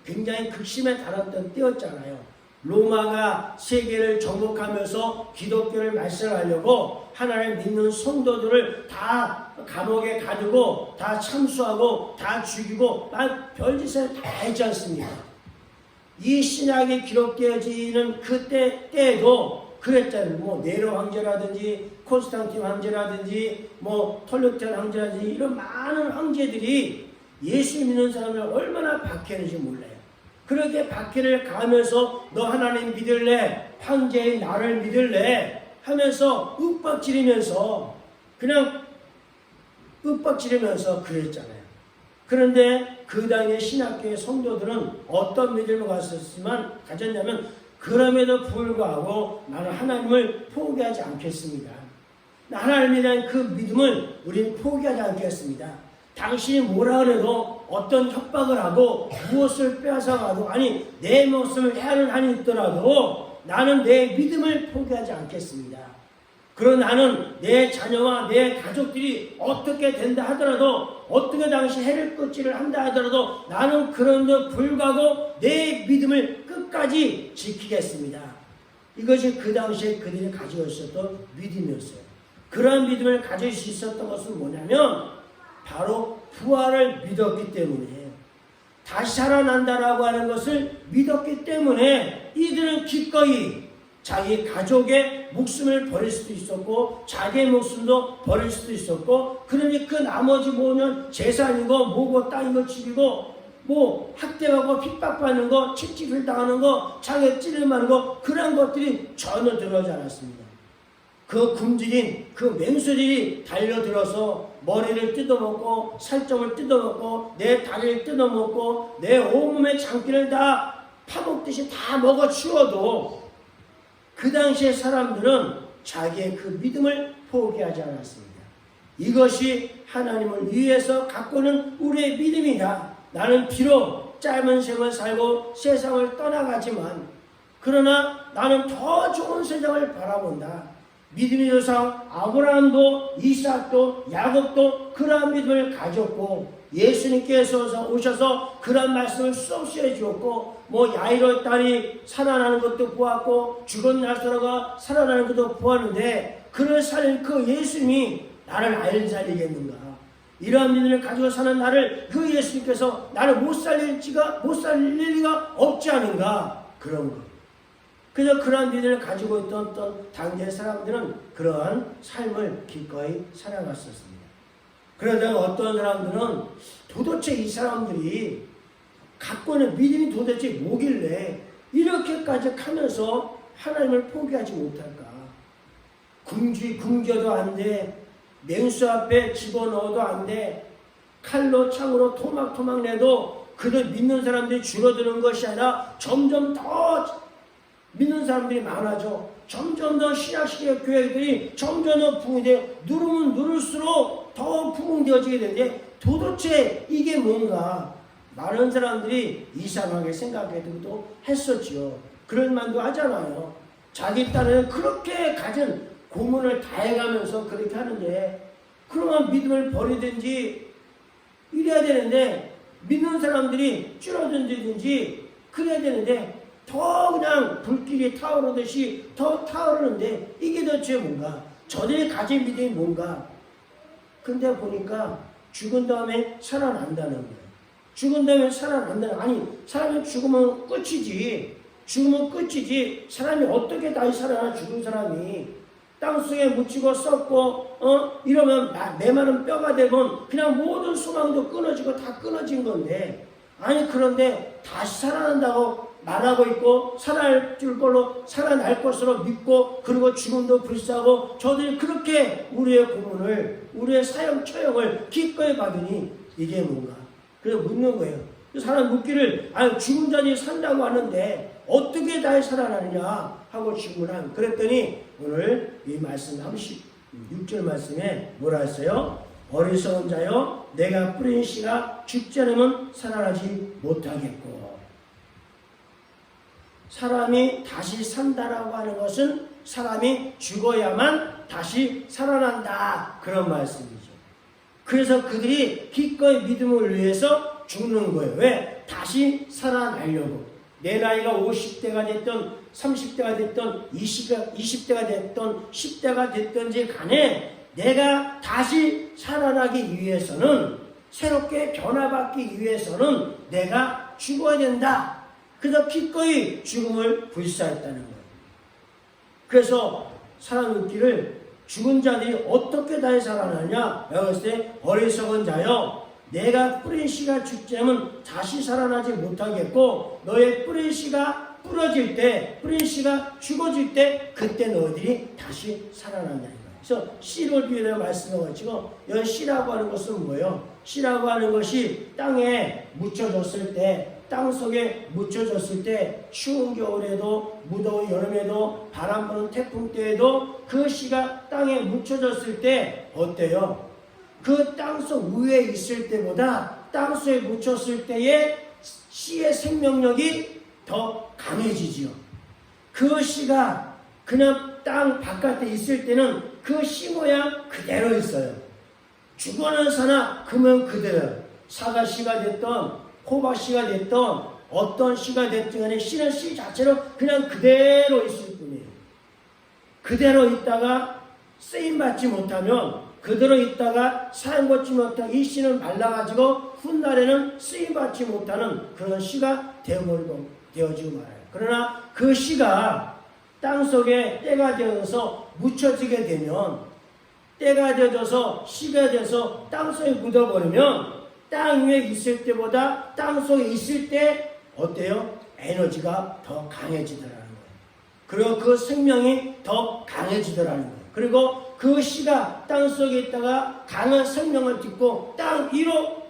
굉장히 극심에 달았던 때였잖아요. 로마가 세계를 정복하면서 기독교를 말살하려고 하나님을 믿는 성도들을 다 감옥에 가두고 다 참수하고 다 죽이고 별짓을 다 했지 않습니까? 이 신약이 기록되어지는 때에도 그랬잖아요. 뭐 네로 황제라든지 콘스탄틴 황제라든지 뭐 톨루텐 황제라든지 이런 많은 황제들이 예수 믿는 사람을 얼마나 박해하는지 몰라요. 그렇게 박해를 가하면서 너 하나님 믿을래? 황제의 나를 믿을래? 하면서 윽박지르면서 그랬잖아요. 그런데 그 당의 신학교의 성도들은 어떤 믿음을 가졌냐면 그럼에도 불구하고 나는 하나님을 포기하지 않겠습니다. 하나님에 대한 그 믿음을 우리는 포기하지 않겠습니다. 당신이 뭐라 그래도 어떤 협박을 하고 무엇을 빼앗아가도 아니 내 목숨을 해하는 한이 있더라도 나는 내 믿음을 포기하지 않겠습니다. 그러나 나는 내 자녀와 내 가족들이 어떻게 된다 하더라도 어떻게 당시 해를 끝질을 한다 하더라도 나는 그런데 불구하고 내 믿음을 끝까지 지키겠습니다. 이것이 그 당시에 그들이 가지고 있었던 믿음이었어요. 그러한 믿음을 가질 수 있었던 것은 뭐냐면 바로 부활을 믿었기 때문에, 다시 살아난다라고 하는 것을 믿었기 때문에 이들은 기꺼이 자기 가족의 목숨을 버릴 수도 있었고 자기의 목숨도 버릴 수도 있었고, 그러니 그 나머지 뭐는 재산이고 뭐고 땅이고 집이고 뭐 학대하고 핍박받는 거, 채찍을 당하는 거, 장애 찌르는 거, 그런 것들이 전혀 들어오지 않았습니다. 그 굶주린 그 맹수들이 달려들어서 머리를 뜯어먹고 살점을 뜯어먹고 내 다리를 뜯어먹고 내 온몸의 장기를 다 파먹듯이 다 먹어치워도 그 당시의 사람들은 자기의 그 믿음을 포기하지 않았습니다. 이것이 하나님을 위해서 갖고는 우리의 믿음이다. 나는 비록 짧은 생을 살고 세상을 떠나가지만 그러나 나는 더 좋은 세상을 바라본다. 믿음의 조상 아브라함도 이삭도 야곱도 그러한 믿음을 가졌고 예수님께서 오셔서 그러한 말씀을 수없이 해주었고 뭐 야이로의 딸이 살아나는 것도 보았고 죽은 나사로가 살아나는 것도 보았는데 그를 살린 그 예수님이 나를 안 살리겠는가? 이러한 믿음을 가지고 사는 나를 그 예수님께서 나를 못 살릴 리가 없지 않은가? 그런 것. 그래서 그러한 믿음을 가지고 있던 당대의 사람들은 그러한 삶을 기꺼이 살아갔었습니다. 그러다가 어떤 사람들은 도대체 이 사람들이 갖고 있는 믿음이 도대체 뭐길래 이렇게까지 하면서 하나님을 포기하지 못할까? 굶겨도 안 돼. 냉수 앞에 집어넣어도 안 돼. 칼로 창으로 토막토막 내도 그들 믿는 사람들이 줄어드는 것이 아니라 점점 더 믿는 사람들이 많아져. 점점 더 신약시대 교회들이 점점 더 부흥돼. 누르면 누를수록 더 부흥되어지게 되는데 도대체 이게 뭔가? 많은 사람들이 이상하게 생각해도 했었죠. 그런 말도 하잖아요. 자기 딴에는 그렇게 가진 고문을 다 해가면서 그렇게 하는데 그러면 믿음을 버리든지 이래야 되는데 믿는 사람들이 줄어든지 그래야 되는데 더 그냥 불길이 타오르듯이 더 타오르는데 이게 도대체 뭔가? 저들이 가진 믿음이 뭔가? 근데 보니까 죽은 다음에 살아난다는 거예요. 죽은 다음에 살아난다는, 아니 사람이 죽으면 끝이지. 죽으면 끝이지. 사람이 어떻게 다시 살아나? 죽은 사람이 땅속에 묻히고 썩고 이러면 메마른 뼈가 되면 그냥 모든 소망도 끊어지고 다 끊어진 건데, 아니 그런데 다시 살아난다고 말하고 있고 살아날 것으로 믿고 그리고 죽음도 불사하고 저들이 그렇게 우리의 고문을 우리의 사형 처형을 기꺼이 받으니 이게 뭔가? 그래서 묻는 거예요. 그 사람 묻기를 죽은 자들이 산다고 하는데 어떻게 다시 살아나느냐 하고 질문한. 그랬더니 오늘 이 말씀 36절 말씀에 뭐라 했어요? 어리석은 자여 내가 뿌린 씨가 죽지 않으면 살아나지 못하겠고. 사람이 다시 산다라고 하는 것은 사람이 죽어야만 다시 살아난다 그런 말씀이죠. 그래서 그들이 기꺼이 믿음을 위해서 죽는 거예요. 왜? 다시 살아나려고. 내 나이가 50대가 됐든 30대가 됐든 20대가 됐든 10대가 됐든지 간에 내가 다시 살아나기 위해서는, 새롭게 변화받기 위해서는 내가 죽어야 된다. 그래서 기꺼이 죽음을 불사했다는 거예요. 그래서 사람 묻기를 죽은 자들이 어떻게 다시 살아나냐? 라고 했을 때 어리석은 자여 내가 뿌린 씨가 죽지 않으면 다시 살아나지 못하겠고 너의 뿌린 씨가 부러질 때, 뿌린 씨가 죽어질 때 그때 너희들이 다시 살아난다는 거예요. 그래서 씨를 비유해서 말씀을 가지고 이 씨라고 하는 것은 뭐예요? 씨라고 하는 것이 땅에 묻혀졌을 때, 땅 속에 묻혀졌을 때 추운 겨울에도 무더운 여름에도 바람 부는 태풍 때에도 그 씨가 땅에 묻혀졌을 때 어때요? 그 땅속 위에 있을 때보다 땅속에 묻혔을 때의 씨의 생명력이 더 강해지지요. 그 씨가 그냥 땅 바깥에 있을 때는 그 씨 모양 그대로 있어요. 죽어는 사나 그면 그대로. 사과 씨가 됐던 호박 씨가 됐던 어떤 씨가 됐든 간에 씨는 씨 자체로 그냥 그대로 있을 뿐이에요. 그대로 있다가 쓰임받지 못하면, 그대로 있다가 사용받지 못하고 이 씨는 말라가지고 훗날에는 쓰임받지 못하는 그런 씨가 되어지고 말아요. 그러나 그 씨가 땅속에 때가 되어서 묻혀지게 되면, 때가 되어져서 씨가 돼서 땅속에 묻어버리면 땅 위에 있을 때보다 땅 속에 있을 때 어때요? 에너지가 더 강해지더라는 거예요. 그리고 그 생명이 더 강해지더라는 거예요. 그리고 그 씨가 땅 속에 있다가 강한 생명을 딛고 땅 위로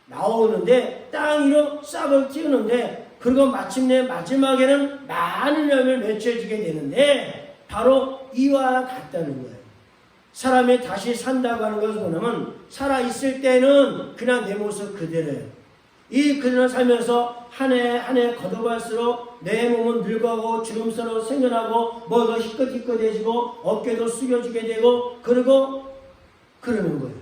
나오는데, 땅 위로 싹을 틔우는데, 그리고 마침내 마지막에는 많은 열매를 맺혀지게 되는데 바로 이와 같다는 거예요. 사람이 다시 산다고 하는 것을 보면 살아있을 때는 그냥 내 모습 그대로예요. 이 그대로 살면서 한 해 한 해 거듭할수록 내 몸은 늙어가고 주름살로 생겨나고 뭐가 희끗희끗해지고 어깨도 숙여지게 되고 그러고 그러는 거예요.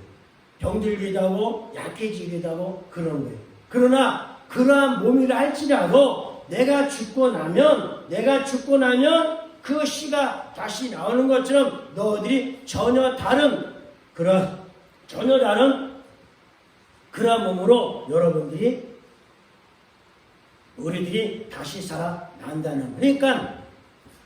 병들기도 하고 약해지기도 하고 그러는 거예요. 그러나 그러한 몸이라 할지라도 내가 죽고 나면 그 씨가 다시 나오는 것처럼 너희들이 전혀 다른 그런 몸으로 우리들이 다시 살아난다는. 그러니까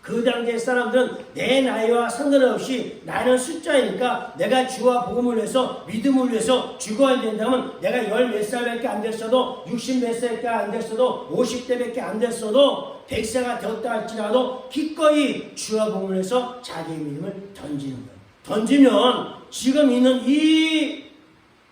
그 당시의 사람들은 내 나이와 상관없이 나는 숫자이니까 내가 주와 복음을 위해서 믿음을 위해서 죽어야 된다면 내가 10몇 살밖에 안 됐어도 60몇 살밖에 안 됐어도 50대밖에 안 됐어도 100세가 되었다 할지라도 기꺼이 주와 복음을 위해서 자기의 믿음을 던지는 거예요. 던지면 지금 있는 이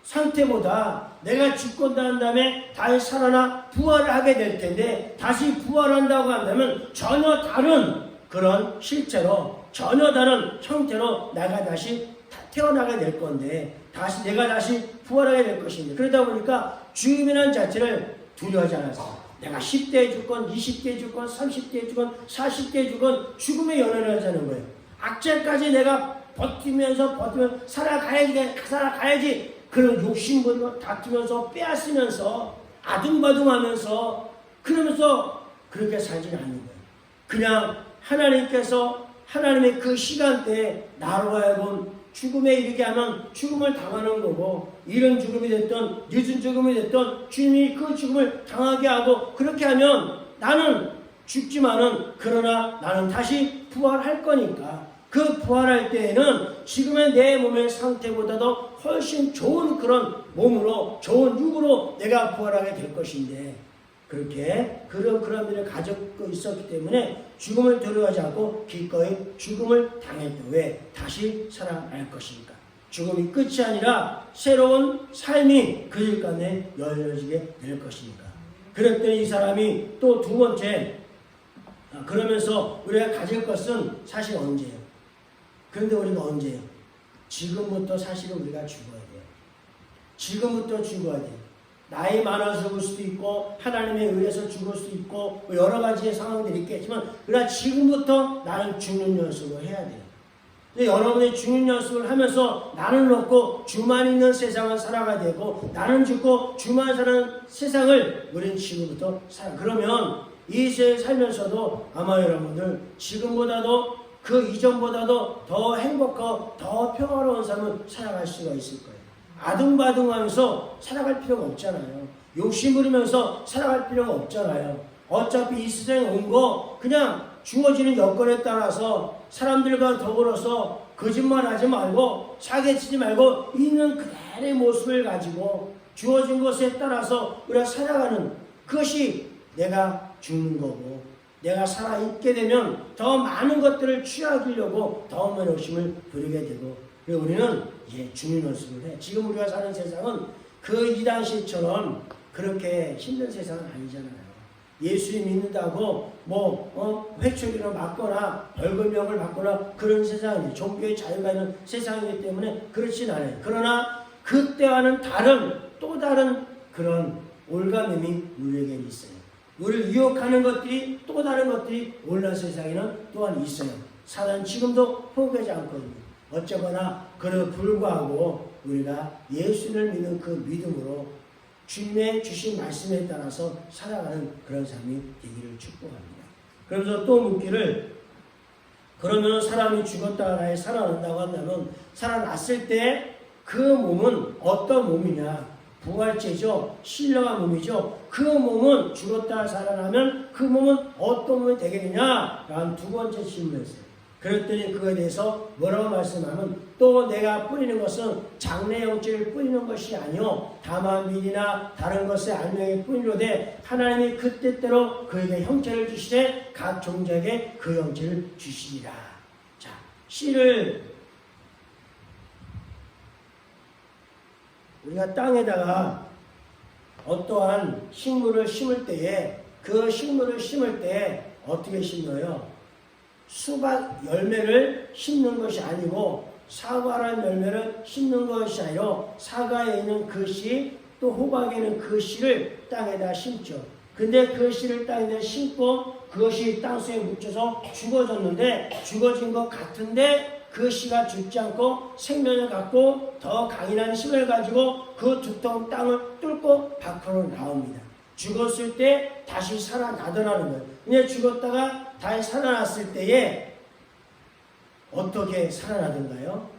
상태보다 내가 죽고 난 다음에 다시 살아나 부활을 하게 될 텐데 다시 부활한다고 한다면 전혀 다른 그런 실체로 전혀 다른 형태로 내가 다시 태어나게 될 건데 내가 다시 부활하게 될 것인데 그러다 보니까 죽음이라는 자체를 두려워하지 않았어요. 내가 10대에 죽건 20대에 죽건 30대에 죽건 40대에 죽건 죽음의 연애를 하자는 거예요. 악재까지 내가 버티면서 살아가야지 그런 욕심부리고 다투면서 빼앗으면서 아둥바둥하면서 그러면서 그렇게 살지는 않는 거예요. 그냥 하나님께서 하나님의 그 시간대에 나로 하여금 죽음에 이르게 하면 죽음을 당하는 거고 이른 죽음이 됐던 늦은 죽음이 됐던 주님이 그 죽음을 당하게 하고 그렇게 하면 나는 죽지만은 그러나 나는 다시 부활할 거니까 그 부활할 때에는 지금의 내 몸의 상태보다도 훨씬 좋은 그런 몸으로 좋은 육으로 내가 부활하게 될 것인데 그렇게 그런 일을 가지고 있었기 때문에 죽음을 두려워하지 않고 기꺼이 죽음을 당했다. 왜? 다시 살아날 것이니까. 죽음이 끝이 아니라 새로운 삶이 그들 가운데 열려지게 될 것이니까. 그랬더니 이 사람이 또 두 번째 그러면서 우리가 가질 것은 사실 언제예요? 그런데 우리가 언제예요? 지금부터 사실은 우리가 죽어야 돼요. 지금부터 죽어야 돼요. 나이 많아서 죽을 수도 있고 하나님에 의해서 죽을 수도 있고 여러 가지의 상황들이 있겠지만 그러나 지금부터 나는 죽는 연습을 해야 돼요. 여러분이 죽는 연습을 하면서 나를 놓고 주만 있는 세상을 살아가야 되고 나는 죽고 주만 사는 세상을 우리는 지금부터 살아. 그러면 이 세상에 살면서도 아마 여러분들 지금보다도 그 이전보다도 더 행복하고 더 평화로운 삶을 살아갈 수가 있을 거예요. 아둥바둥하면서 살아갈 필요가 없잖아요. 욕심 부리면서 살아갈 필요가 없잖아요. 어차피 이 세상에 온 거 그냥 주어지는 여건에 따라서 사람들과 더불어서 거짓말하지 말고 사기치지 말고 있는 그대로의 모습을 가지고 주어진 것에 따라서 우리가 살아가는 그것이 내가 죽는 거고 내가 살아있게 되면 더 많은 것들을 취하려고 더 많은 욕심을 부리게 되고 우리는 죽는 연습을 해. 지금 우리가 사는 세상은 그 이 당시처럼 그렇게 힘든 세상은 아니잖아요. 예수님 믿는다고 회초리를 맞거나 벌금형을 받거나 그런 세상이 종교의 자유가 있는 세상이기 때문에 그렇진 않아요. 그러나 그때와는 또 다른 그런 올가매미 우리에게 있어요. 우리를 유혹하는 것들이 또 다른 것들이 오늘날 세상에는 또한 있어요. 사단은 지금도 포기하지 않거든요. 어쩌거나 그래도 불구하고 우리가 예수를 믿는 그 믿음으로 주님의 주신 말씀에 따라서 살아가는 그런 삶이 되기를 축복합니다. 그러면서 또 묻기를 그러면 사람이 죽었다가 다시 살아난다고 한다면 살아났을 때 그 몸은 어떤 몸이냐? 부활체죠. 신령한 몸이죠. 그 몸은 죽었다 살아나면 그 몸은 어떤 몸이 되게 되냐? 라는 두 번째 질문을 했어요. 그랬더니 그거에 대해서 뭐라고 말씀하면 또 내가 뿌리는 것은 장래 영지를 뿌리는 것이 아니요 다만 밀이나 다른 것의 알명에 뿌리로되 하나님이 그 뜻대로 그에게 형체를 주시되 각 종자에게 그 형체를 주시리라. 자, 씨를 우리가 땅에다가 어떠한 식물을 심을 때에 그 식물을 심을 때 어떻게 심어요? 수박 열매를 심는 것이 아니고 사과라는 열매를 심는 것이 아니라 사과에 있는 그 씨 또 호박에 있는 그 씨를 땅에다 심죠. 근데 그 씨를 땅에다 심고 그것이 땅속에 묻혀서 죽어졌는데 죽어진 것 같은데 그 씨가 죽지 않고 생명을 갖고 더 강인한 힘을 가지고 그 두터운 땅을 뚫고 밖으로 나옵니다. 죽었을 때 다시 살아나더라는 거예요. 근데 죽었다가 다시 살아났을 때에 어떻게 살아나던가요?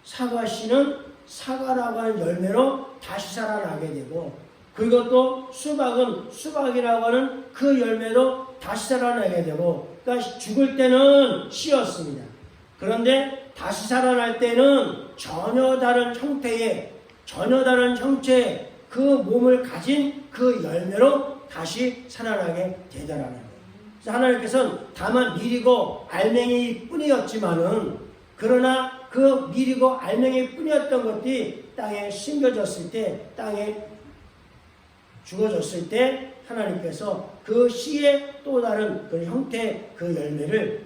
사과씨는 사과라고 하는 열매로 다시 살아나게 되고 그리고 또 수박은 수박이라고 하는 그 열매로 다시 살아나게 되고 그러니까 죽을 때는 씨였습니다. 그런데 다시 살아날 때는 전혀 다른 형태의 그 몸을 가진 그 열매로 다시 살아나게 되더라는 거예요. 그래서 하나님께서는 다만 밀이고 알맹이 뿐이었지만은, 그러나 그 밀이고 알맹이 뿐이었던 것들이 땅에 심겨졌을 때, 땅에 죽어졌을 때 하나님께서 그 씨의 또 다른 그 형태의 그 열매를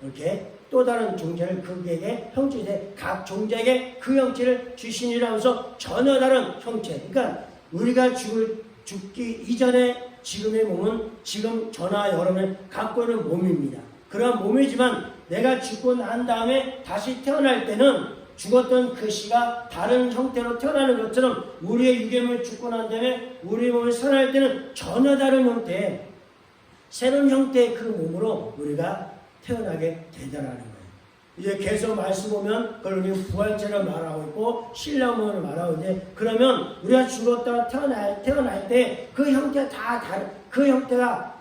이렇게 또 다른 종자를 그에게 형체에 각 종자에게 그 형체를 주시니라 하면서 전혀 다른 형체. 그러니까 우리가 죽기 이전에 지금의 몸은 지금 저나 여러분이 갖고 있는 몸입니다. 그런 몸이지만 내가 죽고 난 다음에 다시 태어날 때는 죽었던 그 씨가 다른 형태로 태어나는 것처럼 우리의 유괴물이 죽고 난 다음에 우리 몸이 살아날 때는 전혀 다른 형태의 새로운 형태의 그 몸으로 우리가 태어나게 되더라는 거예요. 이제 계속 말씀 보면 그걸 우리 부활체를 말하고 있고 신령문을 말하고 있는데, 그러면 우리가 죽었다가 태어날 때 그 형태가 다 그 형태가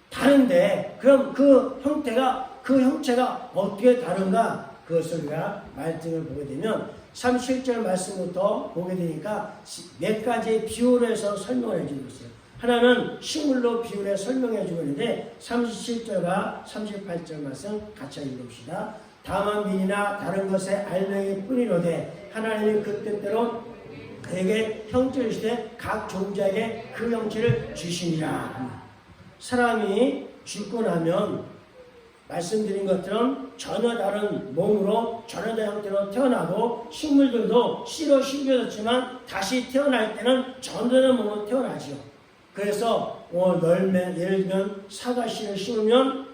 다른데, 그럼 그 형체가 어떻게 다른가? 그것을 우리가 말씀을 보게 되면 37절 말씀부터 보게 되니까 몇 가지 비유로 해서 설명을 해주고 있어요. 하나는 식물로 비유를 설명해 주고 있는데 37절과 38절 말씀 같이 읽읍시다. 다만 밀이나 다른 것의 알맹이 뿐이로되 하나님이 그 뜻대로 그에게 형체를 주시되 각 종자에게 그 형체를 주시니라. 사람이 죽고 나면 말씀드린 것처럼 전혀 다른 몸으로 전혀 다른 형태로 태어나고, 식물들도 씨로 심겨졌지만 다시 태어날 때는 전혀 다른 몸으로 태어나죠. 그래서 예를 들면 사과 씨를 심으면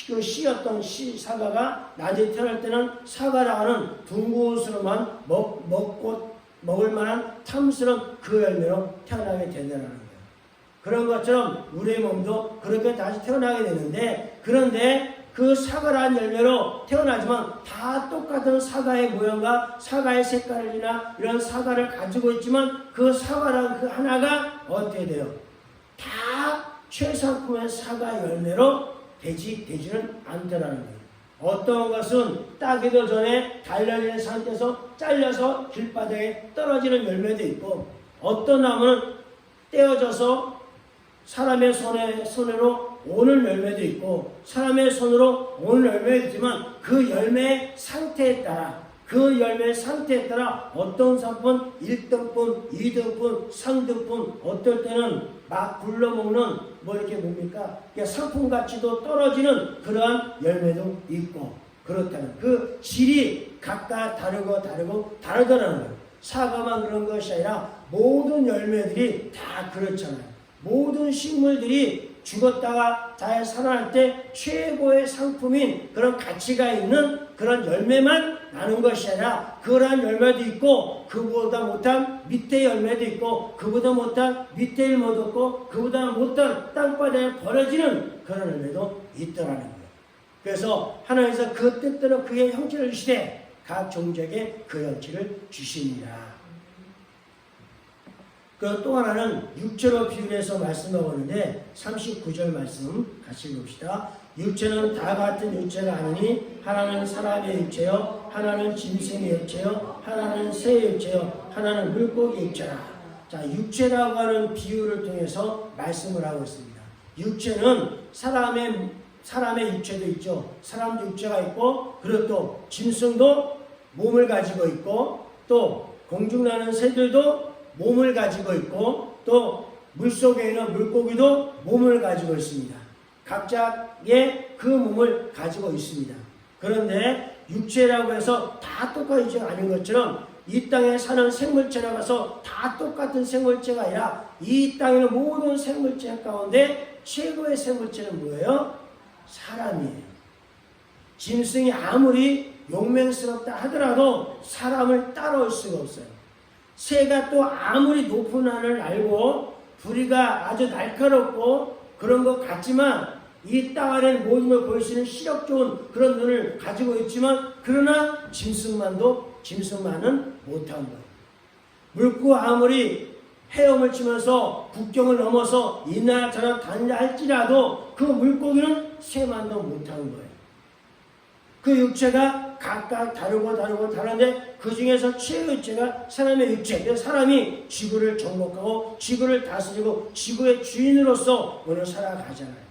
그 씨였던 사과가 나중에 태어날 때는 사과라는 둥그스름한 먹을 만한 탐스러운 그 열매로 태어나게 된다는 거예요. 그런 것처럼 우리의 몸도 그렇게 다시 태어나게 되는데, 그런데 그 사과라는 열매로 태어나지만 다 똑같은 사과의 모양과 사과의 색깔이나 이런 사과를 가지고 있지만 그 사과라는 그 하나가 어떻게 돼요? 다 최상품의 사과 열매로 되지는 않더라는 거예요. 어떤 것은 따기도 전에 달려있는 상태에서 잘려서 길바닥에 떨어지는 열매도 있고, 어떤 나무는 떼어져서 사람의 손으로 오는 열매도 있고 사람의 손으로 오는 열매도 있지만 그 열매의 상태에 따라 어떤 상품 1등분, 2등분, 3등분, 어떨 때는 막 굴러먹는 이렇게 뭡니까? 상품 가치도 떨어지는 그러한 열매도 있고, 그렇다는 그 질이 각각 다르더라는 거예요. 사과만 그런 것이 아니라 모든 열매들이 다 그렇잖아요. 모든 식물들이 죽었다가 잘 살아날 때 최고의 상품인 그런 가치가 있는 그런 열매만 나는 것이 아니라, 그러한 열매도 있고 그보다 못한 밑에 열매도 있고 그보다 못한 밑에 열매도 있고 그보다 못한 땅바닥에 버려지는 그런 열매도 있더라는 거예요. 그래서 하나님께서 그 뜻대로 그의 형체를 주시되 각 종족에 그 형체를 주시니라. 또 하나는 육체로 비유해서 말씀하고 있는데 39절 말씀 같이 읽읍시다. 육체는 다 같은 육체가 아니니 하나는 사람의 육체요, 하나는 짐승의 육체요, 하나는 새의 육체요, 하나는 물고기 육체라. 자, 육체라고 하는 비유를 통해서 말씀을 하고 있습니다. 육체는 사람의 육체도 있죠. 사람 육체가 있고, 그리고 또 짐승도 몸을 가지고 있고, 또 공중나는 새들도 몸을 가지고 있고, 또 물속에 있는 물고기도 몸을 가지고 있습니다. 각자의 그 몸을 가지고 있습니다. 그런데 육체라고 해서 다 똑같지 않은 것처럼 이 땅에 사는 생물체라고 해서 다 똑같은 생물체가 아니라 이 땅에 있는 모든 생물체 가운데 최고의 생물체는 뭐예요? 사람이에요. 짐승이 아무리 용맹스럽다 하더라도 사람을 따라올 수가 없어요. 새가 또 아무리 높은 하늘을 날고 부리가 아주 날카롭고 그런 것 같지만 이 땅 아래 모든 걸 볼 수 있는 시력 좋은 그런 눈을 가지고 있지만, 그러나 짐승만은 못한 거예요. 물고 아무리 헤엄을 치면서 국경을 넘어서 이날 저날 다닌다 할지라도 그 물고기는 세만도 못한 거예요. 그 육체가 각각 다른데 그 중에서 최의 육체가 사람의 육체. 그래서 사람이 지구를 정복하고 지구를 다스리고 지구의 주인으로서 오늘 살아가잖아요.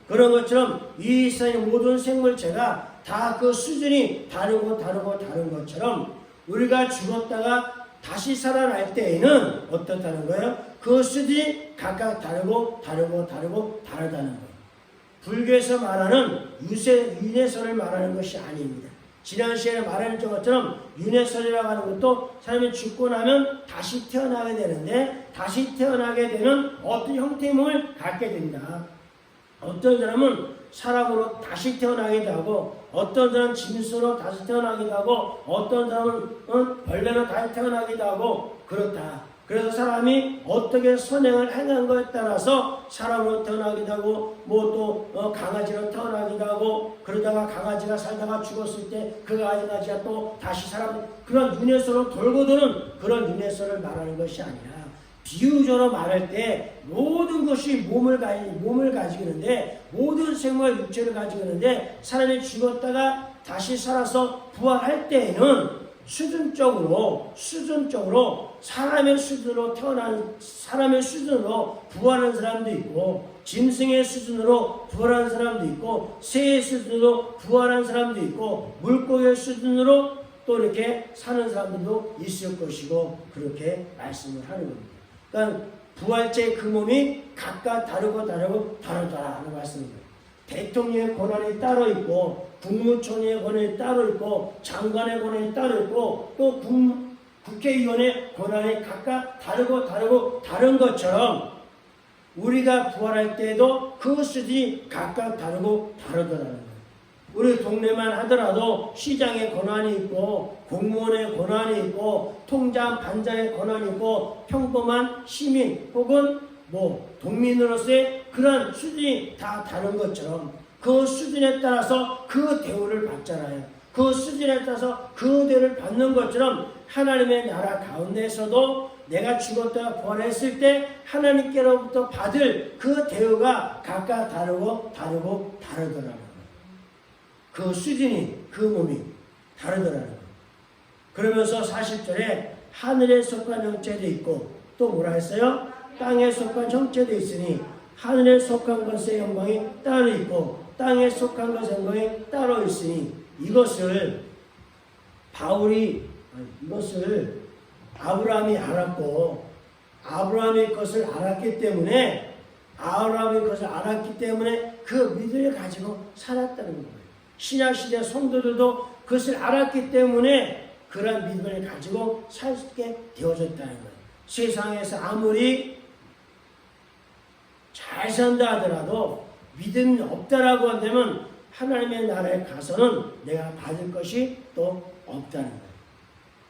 그런 것처럼 이 세상의 모든 생물체가 다 그 수준이 다른 것처럼 우리가 죽었다가 다시 살아날 때에는 어떻다는 거예요? 그 수준이 각각 다르다는 거예요. 불교에서 말하는 윤회설을 말하는 것이 아닙니다. 지난 시간에 말했던 것처럼 윤회설이라고 하는 것도 사람이 죽고 나면 다시 태어나게 되는데 다시 태어나게 되면 어떤 형태의 몸을 갖게 된다. 어떤 사람은 사람으로 다시 태어나기도 하고 어떤 사람은 짐승으로 다시 태어나기도 하고 어떤 사람은 벌레로 다시 태어나기도 하고 그렇다. 그래서 사람이 어떻게 선행을 행한 것에 따라서 사람으로 태어나기도 하고 뭐 또 강아지로 태어나기도 하고 그러다가 강아지가 살다가 죽었을 때 그 강아지가 또 다시 사람 그런 윤회설로 돌고 도는 그런 윤회설을 말하는 것이 아니라 비유적으로 말할 때 모든 것이 몸을 가지고 있는데 모든 생물 육체를 가지고 있는데 사람이 죽었다가 다시 살아서 부활할 때에는 수준적으로 사람의 수준으로 태어난 사람의 수준으로 부활하는 사람도 있고 짐승의 수준으로 부활하는 사람도 있고 새의 수준으로 부활하는 사람도 있고 물고기의 수준으로 또 이렇게 사는 사람들도 있을 것이고 그렇게 말씀을 하는 겁니다. 그러니까 부활제의 그 몸이 각각 다르다라는 말씀입니다. 대통령의 권한이 따로 있고 국무총리의 권한이 따로 있고 장관의 권한이 따로 있고 또 국회의원의 권한이 각각 다른 것처럼 우리가 부활할 때에도 그 수준이 각각 다르더라는 거예요. 우리 동네만 하더라도 시장의 권한이 있고 공무원의 권한이 있고 통장 반장의 권한이 있고 평범한 시민 혹은 동민으로서의 그런 수준이 다 다른 것처럼 그 수준에 따라서 그 대우를 받잖아요. 그 수준에 따라서 그 대우를 받는 것처럼 하나님의 나라 가운데서도 내가 죽었다가 부활했을 때 하나님께로부터 받을 그 대우가 각각 다르더라는 거예요. 그 수준이 그 몸이 다르더라는 거예요. 그러면서 40절에 하늘에 속한 형체도 있고 또 뭐라 했어요? 땅에 속한 형체도 있으니 하늘에 속한 것의 영광이 따로 있고 땅에 속한 것의 영광이 따로 있으니 이것을 아브라함이 알았고 아브라함이 그것을 알았기 때문에 그 믿음을 가지고 살았다는 거예요. 신약시대 성도들도 그것을 알았기 때문에 그런 믿음을 가지고 살게 되어졌다는 거예요. 세상에서 아무리 잘 산다 하더라도 믿음이 없다라고 한다면 하나님의 나라에 가서는 내가 받을 것이 또 없다는 거예요.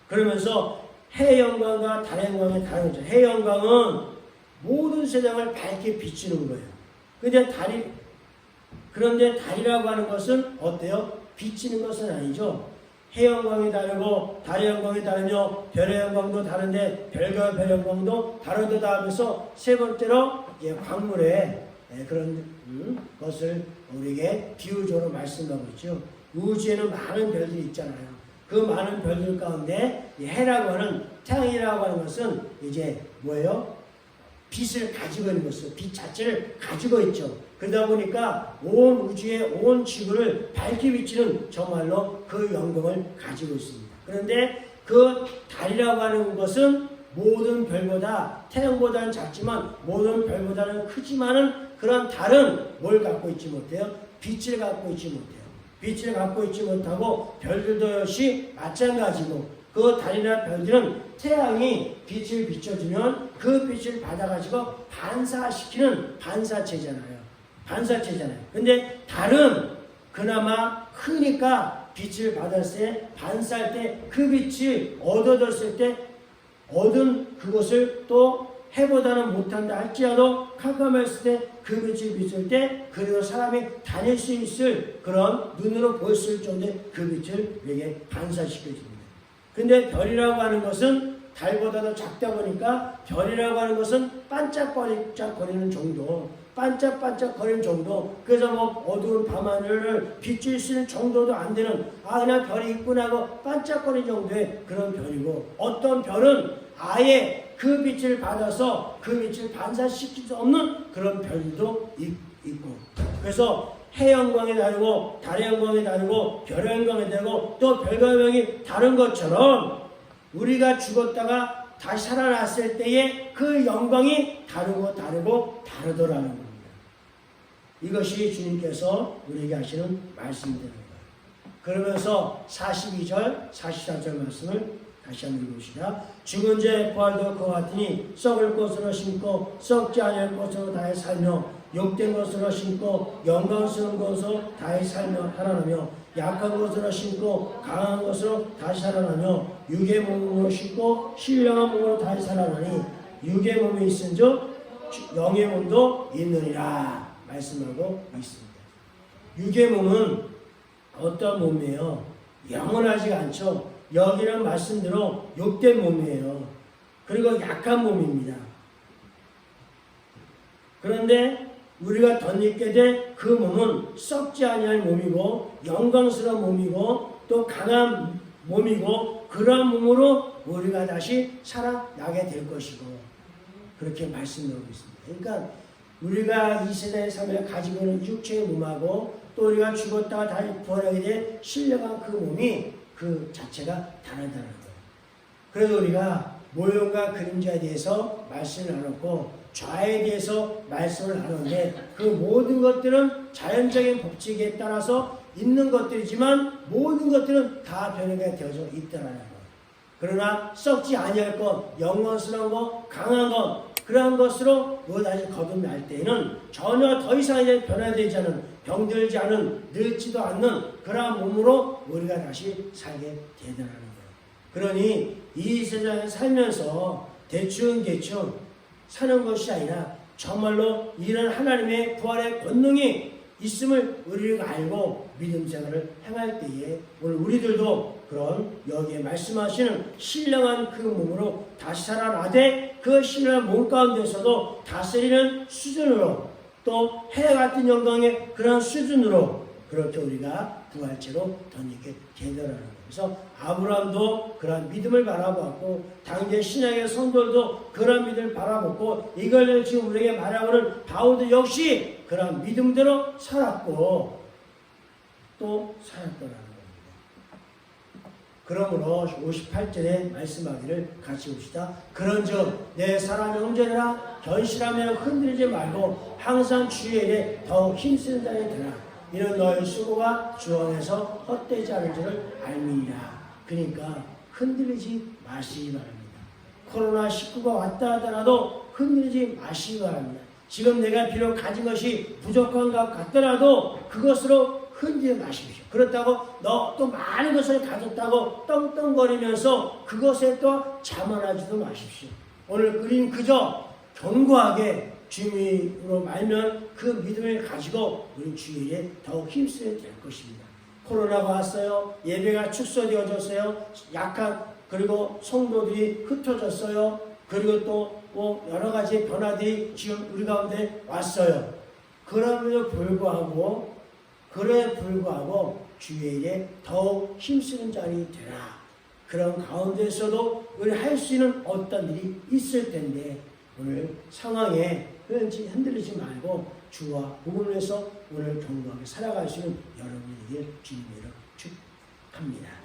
그러면서 해의 영광과 달의 영광이 다른 거죠. 해의 영광은 모든 세상을 밝게 비추는 거예요. 그런데 달이라고 하는 것은 어때요? 비치는 것은 아니죠. 해 영광이 다르고 달의 영광이 다르며 별의 영광도 다른데 별과 별 영광도 다르다 하면서 세 번째로 광물의 그런 것을 우리에게 비유적으로 말씀하고 있죠. 우주에는 많은 별들이 있잖아요. 그 많은 별들 가운데 해라고 하는 태양이라고 하는 것은 이제 뭐예요? 빛을 가지고 있는 것이죠. 빛 자체를 가지고 있죠. 그러다 보니까 온 우주의 온 지구를 밝게 비치는 정말로 그 영광을 가지고 있습니다. 그런데 그 달이라고 하는 것은 모든 별보다 태양보다는 작지만 모든 별보다는 크지만은 그런 달은 뭘 갖고 있지 못해요? 빛을 갖고 있지 못해요. 빛을 갖고 있지 못하고 별들도 역시 마찬가지고 그 달이나 별들은 태양이 빛을 비춰주면 그 빛을 받아가지고 반사시키는 반사체잖아요. 근데 달은 그나마 크니까 빛을 받았을 때 반사할 때 그 빛이 얻어졌을 때 얻은 그것을 또 해보다는 못한다 할지라도 캄캄했을 때 그 빛을 비출 때 그리고 사람이 다닐 수 있을 그런 눈으로 볼 수 있을 정도의 그 빛을 우리에게 반사시켜줍니다. 근데 별이라고 하는 것은 달보다도 작다 보니까 별이라고 하는 것은 반짝거리는 정도 반짝반짝 거리는 정도, 그래서 뭐 어두운 밤하늘을 비출 수 있는 정도도 안 되는 그냥 별이 있구나 하고 반짝거리는 정도의 그런 별이고, 어떤 별은 아예 그 빛을 받아서 그 빛을 반사시킬 수 없는 그런 별도 있고, 그래서 해 영광이 다르고 달의 영광이 다르고 별의 영광이 다르고 또 별과 영광이 다른 것처럼 우리가 죽었다가 다시 살아났을 때의 그 영광이 다르고 다르더라는 겁니다. 이것이 주님께서 우리에게 하시는 말씀이되는 거예요. 그러면서 42절, 43절 말씀을 다시 한번 읽읍시다. 죽은 자의 부활도 그와 같으니 썩을 것으로 심고 썩지 아니할 것으로 다해 살며 욕된 것으로 심고 영광스러운 것으로 다해 살며 살아나며 약한 것으로 심고 강한 것으로 다시 살아나며 육의 몸으로 심고 신령한 몸으로 다시 살아나니 육의 몸이 있은즉 영의 몸도 있느니라 말씀하고 있습니다. 육의 몸은 어떤 몸이에요? 영원하지가 않죠. 여기는 말씀대로 욕된 몸이에요. 그리고 약한 몸입니다. 그런데 우리가 덧입게 된 그 몸은 썩지 아니할 몸이고 영광스러운 몸이고 또 강한 몸이고 그러한 몸으로 우리가 다시 살아나게 될 것이고 그렇게 말씀하고 있습니다. 그러니까 우리가 이 세상의 삶을 가지고 있는 육체의 몸하고 또 우리가 죽었다가 다시 부활하게 된 신령한 그 몸이 그 자체가 다르다는 거예요. 그래서 우리가 모형과 그림자에 대해서 말씀을 나눴고 좌에 대해서 말씀을 나눴는데 그 모든 것들은 자연적인 법칙에 따라서 있는 것들이지만 모든 것들은 다 변화가 되어져 있다는 거예요. 그러나 썩지 아니할 것, 영원스러운 것, 강한 것 그러한 것으로 다시 거듭날 때에는 전혀 더 이상 이제 변화되지 않은 병들지 않은 늙지도 않는 그러한 몸으로 우리가 다시 살게 되더라는 거예요. 그러니 이 세상에 살면서 대충 사는 것이 아니라 정말로 이런 하나님의 부활의 권능이 있음을 우리가 알고 믿음 생활을 행할 때에 오늘 우리들도 그런 여기에 말씀하시는 신령한 그 몸으로 다시 살아나되 그 신령한 몸 가운데서도 다스리는 수준으로 또 해 같은 영광의 그런 수준으로 그렇게 우리가 부활체로 덧입게 되더라는 거예요. 그래서 아브라함도 그런 믿음을 바라보았고 당대 신약의 성도들도 그런 믿음을 바라보고 이걸 지금 우리에게 말하고는 바울도 역시 그런 믿음대로 살았고 또 살았더라는 겁니다. 그러므로 58절에 말씀하기를 같이 봅시다. 그런즉 내 사랑의 형제들아 견실하며 흔들리지 말고 항상 주의 일에 더욱 힘쓰는 자이 되라. 이는 너의 수고가 주 안에서 헛되지 않을 줄을 알미니라. 그러니까 흔들리지 마시기 바랍니다. 코로나19가 왔다 하더라도 흔들리지 마시기 바랍니다. 지금 내가 비록 가진 것이 부족한 것 같더라도 그것으로 흔들지 마십시오. 그렇다고 너 또 많은 것을 가졌다고 떵떵거리면서 그것에 또 자만하지도 마십시오. 오늘 우리는 그저 견고하게 주님으로 말면 그 믿음을 가지고 우리 주일에 더욱 힘써야 될 것입니다. 코로나가 왔어요. 예배가 축소되어졌어요. 약한 그리고 성도들이 흩어졌어요. 그리고 또 뭐 여러 가지 변화들이 지금 우리 가운데 왔어요. 그럼에도 불구하고 주일에 더욱 힘쓰는 자리 되라. 그런 가운데서도 우리 할 수 있는 어떤 일이 있을 텐데 오늘 상황에 흔들리지 말고 주와 복음을 해서 오늘 견고하게 살아갈 수 있는 여러분에게 주님으로 축복합니다.